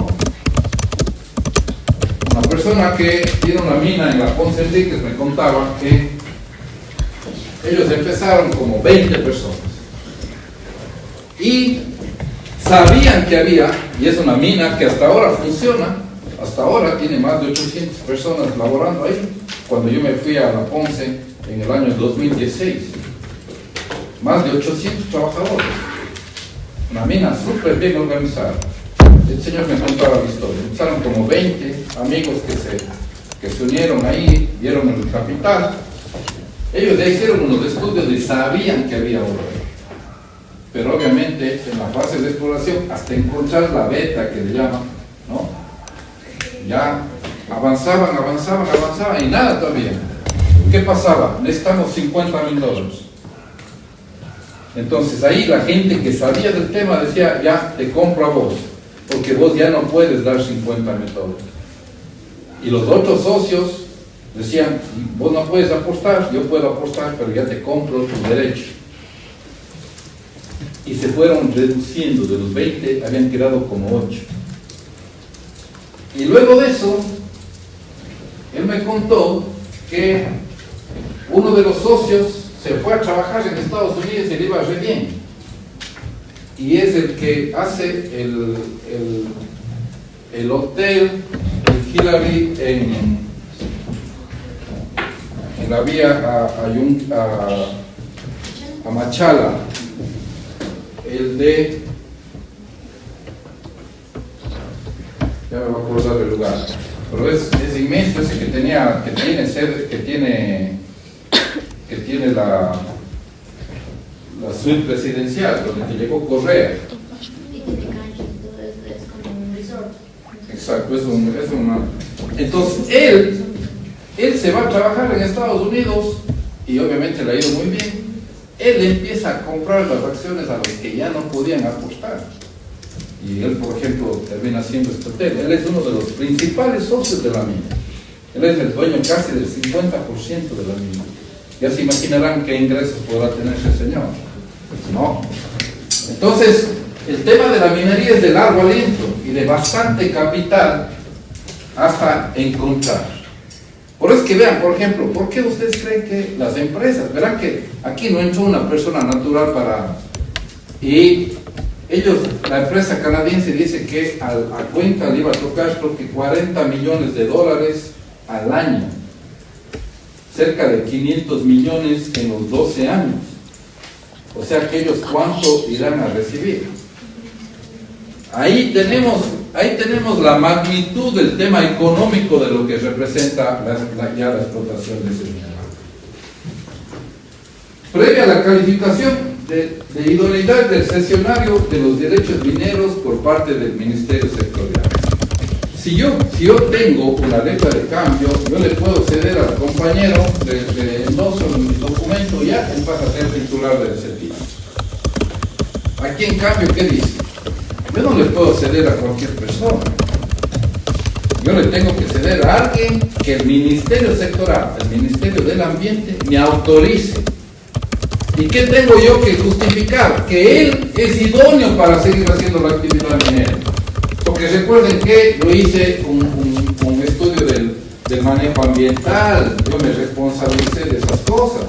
Una persona que tiene una mina en la Ponce Enríquez me contaba que ellos empezaron como 20 personas y sabían que había, y es una mina que hasta ahora funciona, hasta ahora tiene más de 800 personas laborando ahí. Cuando yo me fui a la Ponce en el año 2016, más de 800 trabajadores, una mina súper bien organizada. El señor me contaba la historia. Empezaron como 20 amigos que se unieron ahí, vieron el capital. Ellos ya hicieron unos estudios y sabían que había oro. Pero obviamente en la fase de exploración, hasta encontrar la beta que le llaman, ¿no? Ya avanzaban y nada todavía. ¿Qué pasaba? Necesitamos $50,000. Entonces ahí la gente que sabía del tema decía, ya te compro a vos, porque vos ya no puedes dar $50,000. Y los otros socios decían, vos no puedes apostar, yo puedo apostar, pero ya te compro tu derecho. Y se fueron reduciendo, de los 20 habían quedado como 8. Y luego de eso, él me contó que uno de los socios se fue a trabajar en Estados Unidos y le iba re bien. Y es el que hace el hotel, el Hillary en la vía a Machala, el de, ya me voy a acordar del lugar, pero es inmenso ese que tiene la suite presidencial, donde te llegó Correa. Y tiene cancha, entonces es como un resort. Exacto, es una. Entonces él se va a trabajar en Estados Unidos y obviamente le ha ido muy bien. Él empieza a comprar las acciones a los que ya no podían apostar. Y él, por ejemplo, termina siendo este hotel. Él es uno de los principales socios de la mina. Él es el dueño casi del 50% de la mina. Ya se imaginarán qué ingresos podrá tener ese señor, ¿no? Entonces, el tema de la minería es de largo aliento y de bastante capital hasta encontrar. Por eso es que vean, por ejemplo, ¿por qué ustedes creen que las empresas, verán que aquí no entró una persona natural y ellos, la empresa canadiense dice que a Cuenca le iba a tocar creo que $40 millones al año, cerca de 500 millones en los 12 años. O sea que ellos cuánto irán a recibir. Ahí tenemos la magnitud del tema económico de lo que representa ya la explotación de ese mineral. Previa a la calificación de idoneidad del cesionario de los derechos mineros por parte del Ministerio Sectorial. Si yo tengo una letra de cambio, yo le puedo ceder al compañero de endoso en mi documento, ya él pasa a ser titular del servicio. Aquí en cambio, ¿qué dice? Yo no le puedo ceder a cualquier persona. Yo le tengo que ceder a alguien que el Ministerio Sectorial, el Ministerio del Ambiente, me autorice. ¿Y qué tengo yo que justificar? Que él es idóneo para seguir haciendo la actividad minera. Porque recuerden que yo hice un estudio del manejo ambiental, yo me responsabilicé de esas cosas.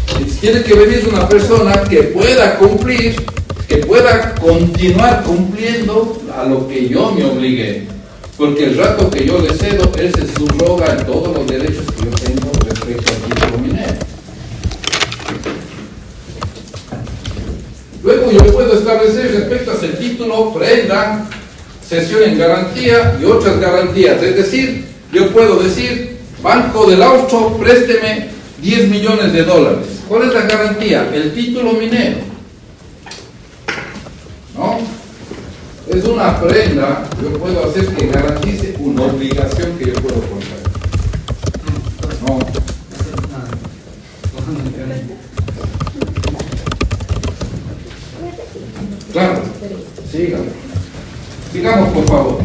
Entonces, tiene que venir una persona que pueda cumplir, que pueda continuar cumpliendo a lo que yo me obligué. Porque el rato que yo le cedo, él se subroga en todos los derechos que yo tengo respecto al título minero. Luego yo puedo establecer respecto a ese título, prenda, cesión en garantía y otras garantías. Es decir, yo puedo decir, Banco del Austro, présteme $10 millones. ¿Cuál es la garantía? El título minero. ¿No? Es una prenda, yo puedo hacer que garantice una obligación que yo puedo contraer. ¿No? Claro, sigamos por favor.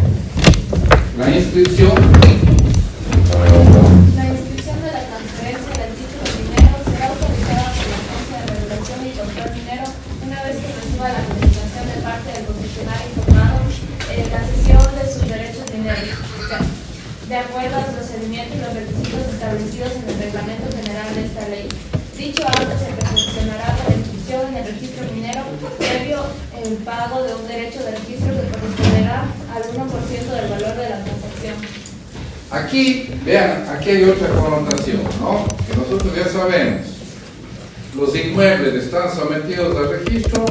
La inscripción. La inscripción de la transferencia del título minero será autorizada por la Agencia de Regulación y Control Minero una vez que reciba la comunicación de parte del concesionario informado la cesión de sus derechos mineros, de acuerdo a los procedimientos y los requisitos establecidos en el Reglamento General de esta ley. Dicho acto se perfeccionará con la inscripción en el registro minero previo el pago de un derecho de registro que corresponderá al 1% del valor de la transacción. Aquí, vean, aquí hay otra connotación, ¿no? Que nosotros ya sabemos. Los inmuebles están sometidos al registro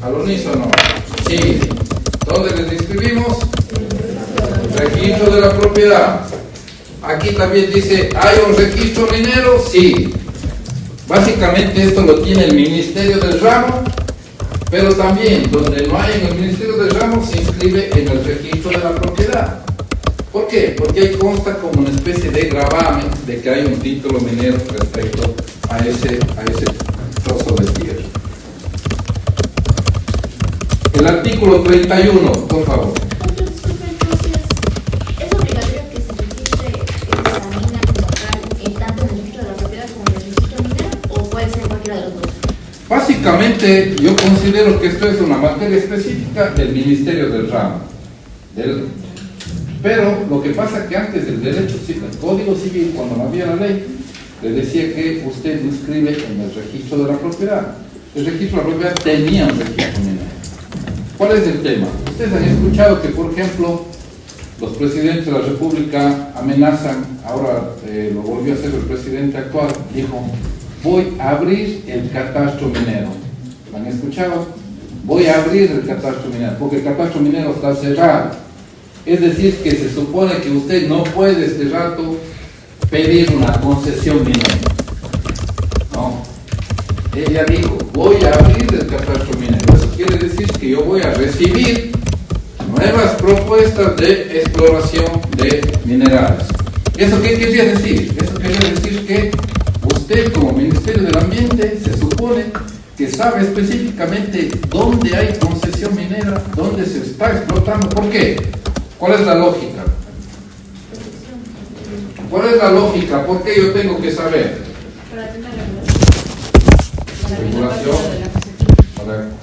al unísono. Sí. ¿Dónde les inscribimos? Registro de la propiedad. Aquí también dice, ¿hay un registro minero? Sí. Básicamente esto lo tiene el Ministerio del Ramo, pero también donde no hay en el Ministerio del Ramo se inscribe en el registro de la propiedad. ¿Por qué? Porque ahí consta como una especie de gravamen de que hay un título minero respecto a ese trozo de tierra. El artículo 31, por favor. ¿Es obligatorio que se registre esa mina como tal, tanto en el registro de la propiedad como en el registro minero, o puede ser cualquiera de los dos? Básicamente, yo considero que esto es una materia específica del Ministerio del Ramo. Pero lo que pasa es que antes del derecho civil, el Código Civil, cuando no había la ley, le decía que usted inscribe en el registro de la propiedad. El registro de la propiedad tenía un registro minero. ¿Cuál es el tema? Ustedes han escuchado que, por ejemplo, los presidentes de la República amenazan, ahora lo volvió a hacer el presidente actual, dijo, voy a abrir el catastro minero. ¿Han escuchado? Voy a abrir el catastro minero, porque el catastro minero está cerrado. Es decir, que se supone que usted no puede este rato pedir una concesión minera. No. Ella dijo, voy a abrir el catastro minero. Eso quiere decir que yo voy a recibir nuevas propuestas de exploración de minerales. ¿Eso qué quería decir? Eso quería decir que usted como Ministerio del Ambiente se supone que sabe específicamente dónde hay concesión minera, dónde se está explotando. ¿Por qué? ¿Cuál es la lógica? ¿Cuál es la lógica? ¿Por qué yo tengo que saber? Para tener Regulación,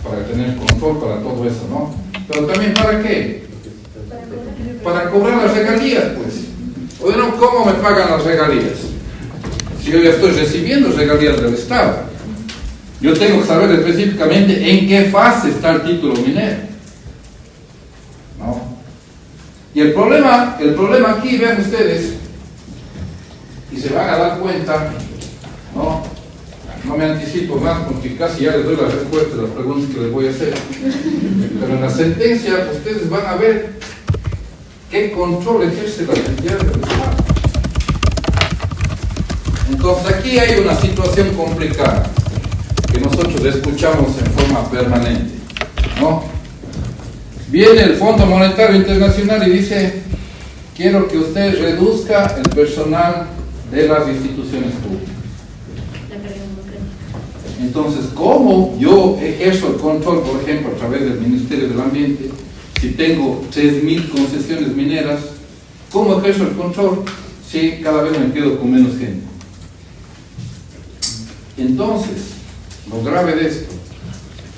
para tener control, para todo eso, ¿no? Pero también ¿para qué? Para cobrar las regalías, pues. Bueno, ¿cómo me pagan las regalías? Si yo ya estoy recibiendo regalías del Estado, yo tengo que saber específicamente en qué fase está el título minero, ¿no? Y el problema aquí, vean ustedes, y se van a dar cuenta, ¿no? No me anticipo más porque casi ya les doy la respuesta a las preguntas que les voy a hacer. Pero en la sentencia ustedes van a ver qué control ejerce la entidad del Estado. Entonces aquí hay una situación complicada que nosotros escuchamos en forma permanente, ¿no? Viene el Fondo Monetario Internacional y dice, quiero que usted reduzca el personal de las instituciones públicas. Entonces, ¿cómo yo ejerzo el control, por ejemplo, a través del Ministerio del Ambiente, si tengo 3.000 concesiones mineras? ¿Cómo ejerzo el control si cada vez me quedo con menos gente? Entonces, lo grave de esto,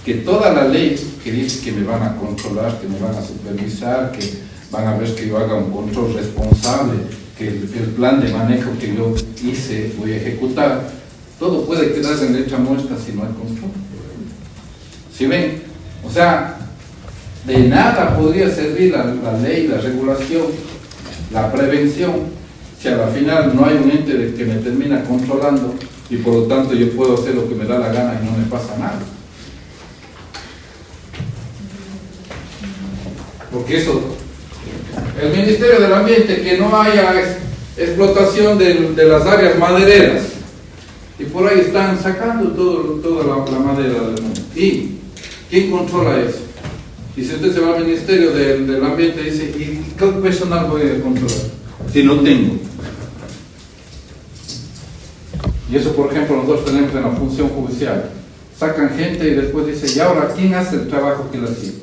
que toda la ley que dice que me van a controlar, que me van a supervisar, que van a ver que yo haga un control responsable, que el plan de manejo que yo hice voy a ejecutar, todo puede quedarse en letra muerta si no hay control. ¿Sí ven? O sea, de nada podría servir la ley, la regulación, la prevención, si a la final no hay un ente que me termina controlando y por lo tanto yo puedo hacer lo que me da la gana y no me pasa nada. Porque eso, el Ministerio del Ambiente, que no haya explotación de las áreas madereras, y por ahí están sacando toda la madera del mundo. ¿Y quién controla eso? Y si usted se va al Ministerio del Ambiente y dice, ¿y qué personal voy a controlar? Si no tengo. Y eso, por ejemplo, nosotros tenemos en la función judicial. Sacan gente y después dice, ¿y ahora quién hace el trabajo que le hacía?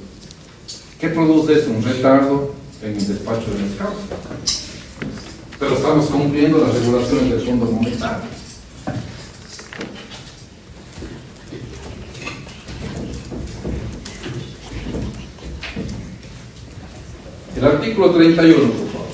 ¿Qué produce eso? Un retardo en el despacho de las causas. Pero estamos cumpliendo las regulaciones del Fondo Monetario. El artículo 31, por favor.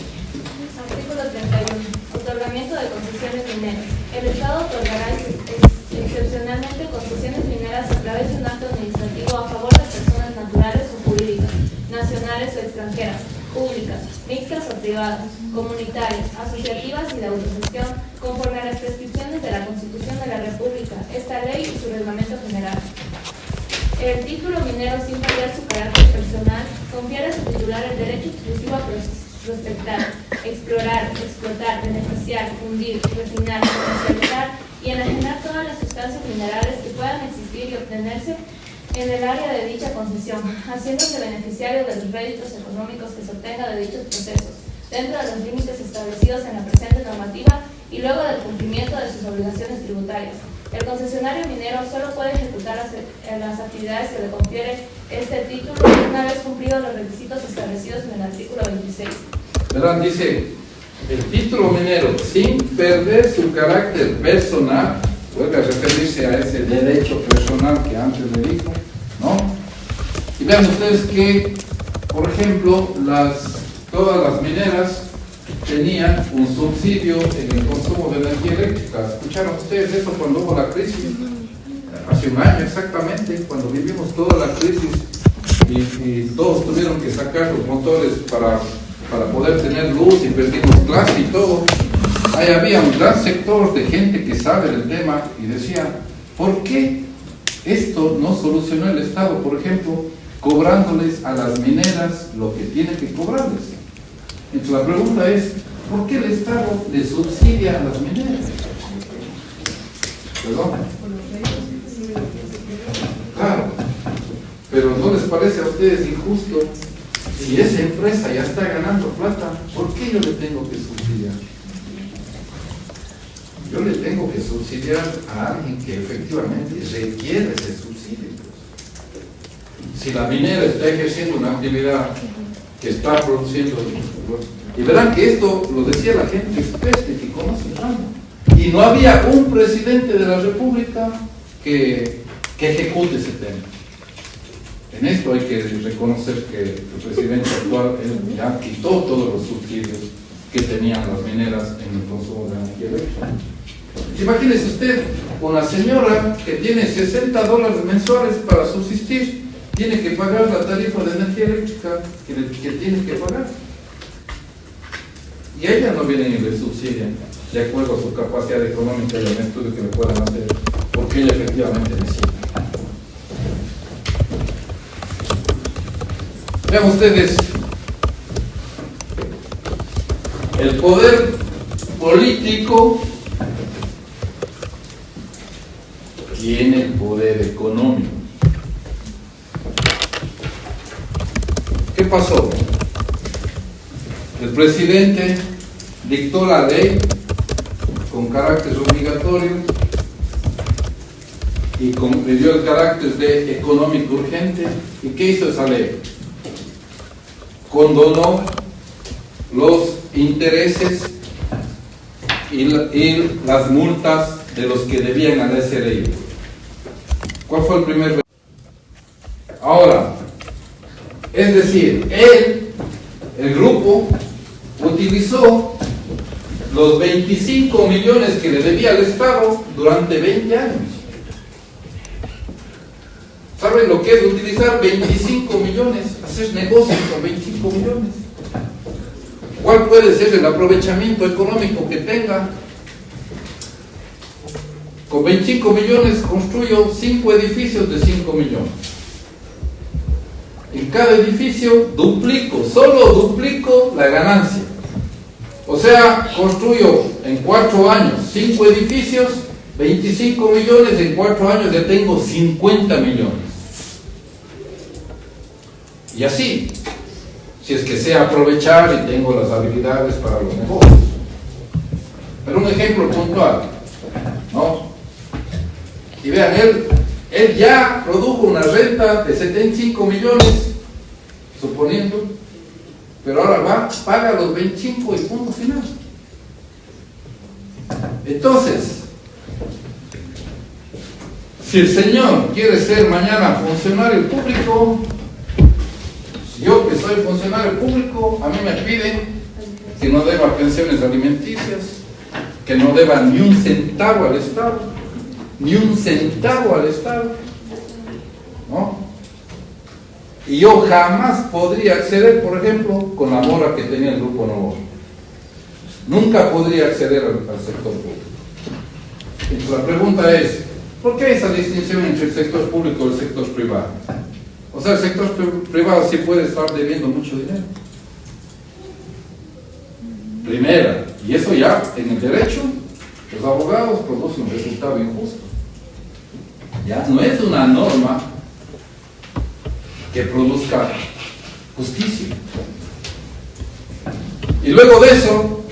Artículo 31. Otorgamiento de concesiones mineras. El Estado otorgará excepcionalmente concesiones mineras a través de un acto administrativo a favor de personas naturales o jurídicas, nacionales o extranjeras, públicas, mixtas o privadas, comunitarias, asociativas y de autogestión, conforme a las prescripciones de la Constitución de la República, esta ley y su reglamento general. El título minero, sin perder su carácter personal, confiere a su titular el derecho exclusivo a prospectar, explorar, explotar, beneficiar, fundir, refinar, comercializar y enajenar todas las sustancias minerales que puedan existir y obtenerse en el área de dicha concesión, haciéndose beneficiario de los réditos económicos que se obtenga de dichos procesos, dentro de los límites establecidos en la presente normativa y luego del cumplimiento de sus obligaciones tributarias. El concesionario minero solo puede ejecutar las actividades que le confiere este título una vez cumplidos los requisitos establecidos en el artículo 26. Verán, dice, el título minero, sin perder su carácter personal, vuelve a referirse a ese derecho personal que antes le dijo, ¿no? Y vean ustedes que, por ejemplo, todas las mineras tenían un subsidio en el consumo de energía eléctrica. ¿Escucharon ustedes eso cuando hubo la crisis? Hace un año exactamente, cuando vivimos toda la crisis y todos tuvieron que sacar los motores para poder tener luz y perdimos clase y todo. Ahí había un gran sector de gente que sabe del tema y decía, ¿por qué esto no solucionó el Estado, por ejemplo, cobrándoles a las mineras lo que tiene que cobrarles. Entonces la pregunta es, ¿por qué el Estado le subsidia a las mineras? ¿Perdón? Claro, pero ¿no les parece a ustedes injusto? Si esa empresa ya está ganando plata, ¿por qué yo le tengo que subsidiar? Yo le tengo que subsidiar a alguien que efectivamente requiere ese subsidio. Si la minera está ejerciendo una actividad que está produciendo, y verán que esto lo decía la gente experta que conoce el ramo, y no había un presidente de la República que ejecute ese tema. En esto hay que reconocer que el presidente actual ya quitó todos los subsidios que tenían las mineras en el consumo de energía eléctrica. Imagínese usted, una señora que tiene $60 mensuales para subsistir, tiene que pagar la tarifa de energía eléctrica que tiene que pagar. Y a ella no vienen y le subsidian, de acuerdo a su capacidad económica y el estudio que le puedan hacer, porque ella efectivamente necesita. Vean ustedes, el poder político tiene el poder económico. ¿Qué pasó? El presidente dictó la ley con carácter obligatorio y le dio el carácter de económico urgente. ¿Y qué hizo esa ley? Condonó los intereses y las multas de los que debían a esa ley. ¿Cuál fue el primer? Ahora, es decir, el grupo utilizó los 25 millones que le debía al Estado durante 20 años. ¿Saben lo que es utilizar 25 millones? Hacer negocios con 25 millones. ¿Cuál puede ser el aprovechamiento económico que tenga? Con 25 millones construyo 5 edificios de 5 millones. En cada edificio solo duplico la ganancia. O sea, construyo en 4 años 5 edificios, 25 millones, en 4 años ya tengo 50 millones. Y así, si es que sé aprovechar y tengo las habilidades para los negocios. Pero un ejemplo puntual, ¿no? Y vean, él ya produjo una renta de 75 millones, suponiendo, pero ahora paga los 25 y punto final. Entonces, si el señor quiere ser mañana funcionario público, yo que soy funcionario público, a mí me piden que no deba pensiones alimenticias, que no deba ni un centavo al Estado, ¿no? Y yo jamás podría acceder, por ejemplo, con la mora que tenía el Grupo Novoa. Nunca podría acceder al sector público. Entonces la pregunta es, ¿por qué esa distinción entre el sector público y el sector privado? O sea, el sector privado sí puede estar debiendo mucho dinero. Primera, y eso ya en el derecho, los abogados producen un resultado injusto. Ya no es una norma que produzca justicia. Y luego de eso,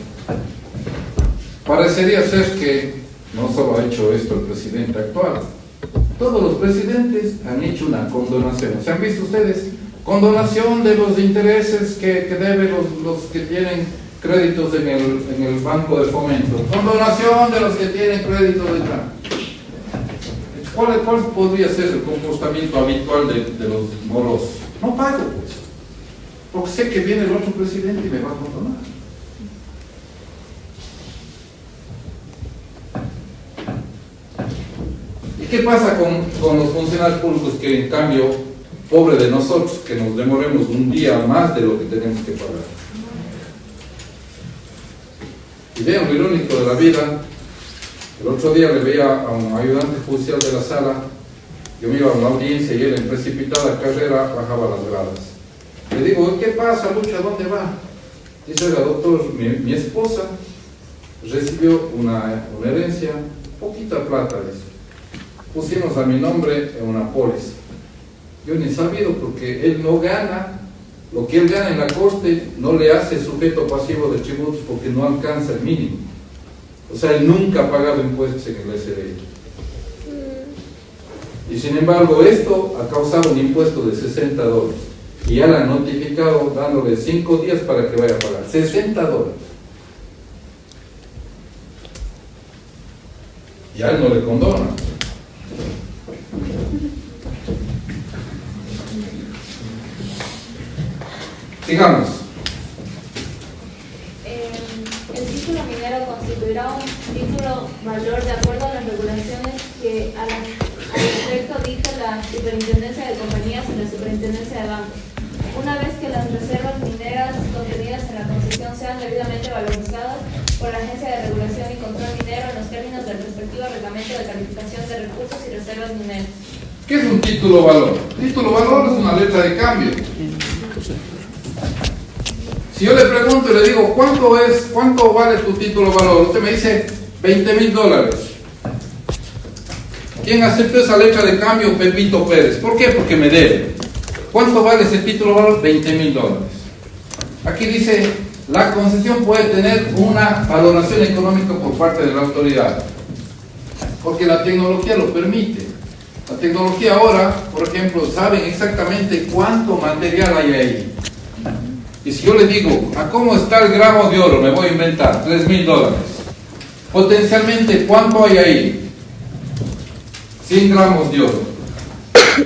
parecería ser que no solo ha hecho esto el presidente actual, todos los presidentes han hecho una condonación. ¿Se han visto ustedes? Condonación de los intereses que deben los que tienen créditos en el Banco de Fomento. Condonación de los que tienen créditos de ¿Cuál podría ser el comportamiento habitual de los morosos? No pago, pues, porque sé que viene el otro presidente y me va a condonar. ¿Y qué pasa con los funcionarios públicos que, en cambio, pobre de nosotros, que nos demoremos un día más de lo que tenemos que pagar? Y vean lo irónico de la vida. El otro día le veía a un ayudante judicial de la sala Yo me iba a una audiencia y él en precipitada carrera bajaba las gradas. Le digo, ¿qué pasa, Lucha? ¿Dónde va? Dice, oiga, doctor, mi esposa recibió una herencia, poquita plata, dice. Pusimos a mi nombre en una póliza. Yo ni he sabido porque él no gana, lo que él gana en la corte no le hace sujeto pasivo de tributos porque no alcanza el mínimo. O sea, él nunca ha pagado impuestos en el SRI. Y sin embargo, esto ha causado un impuesto de $60. Y ya le han notificado dándole 5 días para que vaya a pagar. $60. Y a él no le condona. Sigamos. El título minero constituirá un título valor de acuerdo a las regulaciones que al respecto dicta la Superintendencia de Compañías y la Superintendencia de Bancos. Una vez que las reservas mineras contenidas en la concesión sean debidamente valorizadas por la Agencia de Regulación y Control Minero en los términos del respectivo reglamento de calificación de recursos y reservas mineras. ¿Qué es un título valor? Título valor es una letra de cambio. Si yo le pregunto y le digo, ¿cuánto vale tu título valor? Usted me dice, $20,000. ¿Quién aceptó esa letra de cambio? Pepito Pérez. ¿Por qué? Porque me debe. ¿Cuánto vale ese título valor? $20,000. Aquí dice, la concesión puede tener una valoración económica por parte de la autoridad, porque la tecnología lo permite. La tecnología ahora, por ejemplo, saben exactamente cuánto material hay ahí. Y si yo le digo, ¿a cómo está el gramo de oro? Me voy a inventar, $3,000. Potencialmente, ¿cuánto hay ahí? 100 gramos de oro.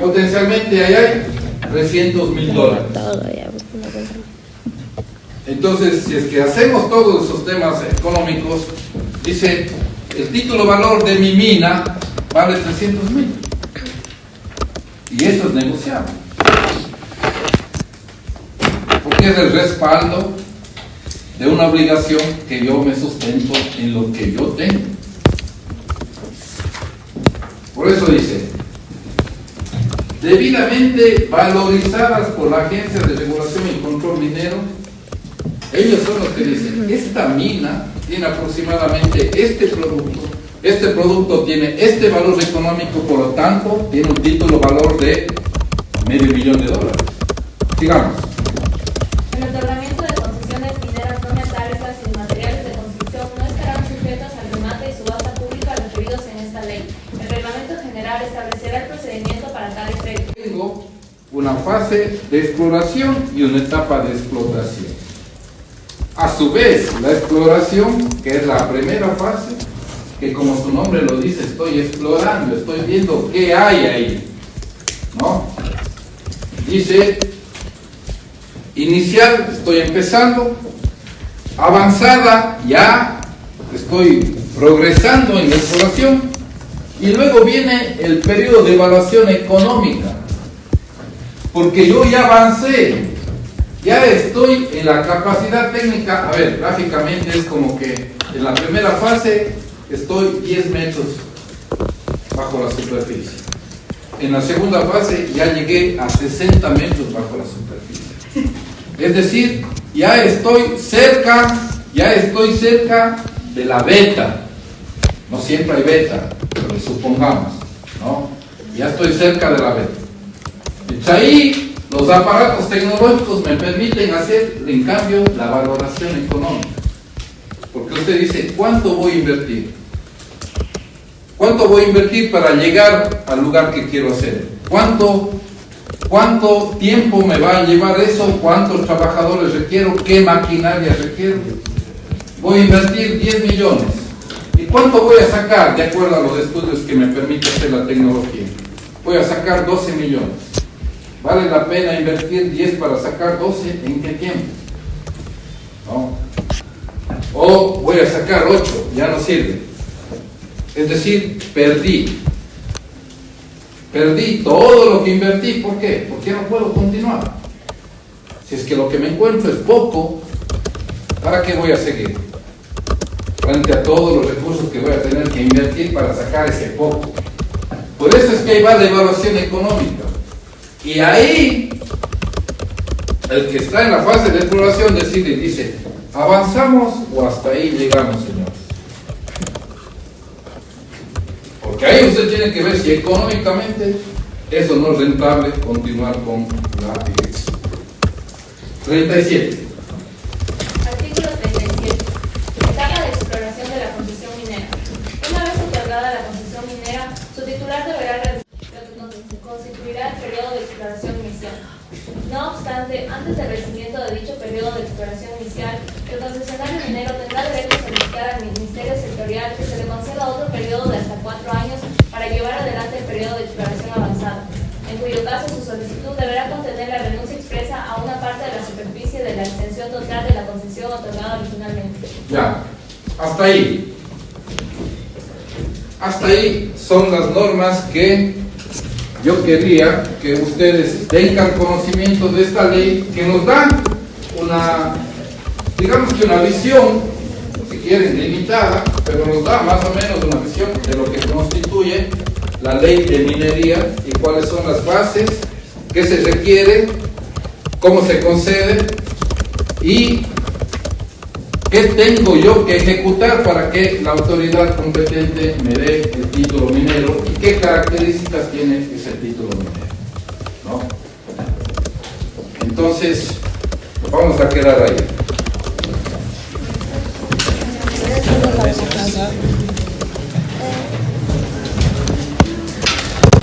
Potencialmente ahí hay $300,000. Entonces, si es que hacemos todos esos temas económicos, dice, el título valor de mi mina vale $300,000. Y eso es negociable. Porque es el respaldo de una obligación que yo me sustento en lo que yo tengo. Por eso dice, debidamente valorizadas por la Agencia de Regulación y Control Minero, ellos son los que dicen, esta mina tiene aproximadamente este producto tiene este valor económico, por lo tanto, tiene un título valor de $500,000. Sigamos. El otorgamiento de concesiones mineras no metálicas y materiales de construcción no estarán sujetos al remate y subasta pública referidos en esta ley. El reglamento general establecerá el procedimiento para tal efecto. Tengo una fase de exploración y una etapa de explotación. A su vez, la exploración, que es la primera fase, que como su nombre lo dice, estoy explorando, estoy viendo qué hay ahí, ¿no? Dice, inicial, estoy empezando, avanzada, ya estoy progresando en la exploración, y luego viene el periodo de evaluación económica, porque yo ya avancé, ya estoy en la capacidad técnica. A ver, gráficamente es como que en la primera fase estoy 10 metros bajo la superficie. En la segunda fase ya llegué a 60 metros bajo la superficie. Es decir, ya estoy cerca de la beta. No siempre hay beta, pero supongamos, ¿no? Ya estoy cerca de la beta. Y ahí los aparatos tecnológicos me permiten hacer, en cambio, la valoración económica. Porque usted dice, ¿cuánto voy a invertir? ¿Cuánto voy a invertir para llegar al lugar que quiero hacer? ¿Cuánto tiempo me va a llevar eso? ¿Cuántos trabajadores requiero? ¿Qué maquinaria requiero? Voy a invertir 10 millones. ¿Y cuánto voy a sacar de acuerdo a los estudios que me permite hacer la tecnología? Voy a sacar 12 millones. ¿Vale la pena invertir 10 para sacar 12? ¿En qué tiempo? ¿No? O voy a sacar 8, ya no sirve. Es decir, perdí todo lo que invertí. ¿Por qué? Porque no puedo continuar. Si es que lo que me encuentro es poco, ¿para qué voy a seguir? Frente a todos los recursos que voy a tener que invertir para sacar ese poco. Por eso es que ahí va la evaluación económica. Y ahí, el que está en la fase de exploración decide y dice, ¿avanzamos o hasta ahí llegamos, señores? Porque ahí usted tiene que ver si económicamente eso no es rentable continuar con la dirección. 37. Artículo 37. Etapa de exploración de la concesión minera. Una vez otorgada la concesión minera, su titular deberá realizar lo que constituirá el periodo de exploración inicial. No obstante, antes del vencimiento de dicho periodo de exploración inicial, el concesionario minero tendrá derecho a solicitar al Ministerio Sectorial que se le conceda otro periodo de hasta 4 años para llevar adelante el periodo de exploración avanzado, en cuyo caso su solicitud deberá contener la renuncia expresa a una parte de la superficie de la extensión total de la concesión otorgada originalmente. Ya, hasta ahí. Hasta ahí son las normas que yo quería que ustedes tengan conocimiento de esta ley, que nos dan una, digamos que una visión, si quieren, limitada, pero nos da más o menos una visión de lo que constituye la ley de minería y cuáles son las bases, qué se requiere, cómo se concede y qué tengo yo que ejecutar para que la autoridad competente me dé el título minero y qué características tiene ese título minero, ¿no? Entonces, vamos a quedar ahí.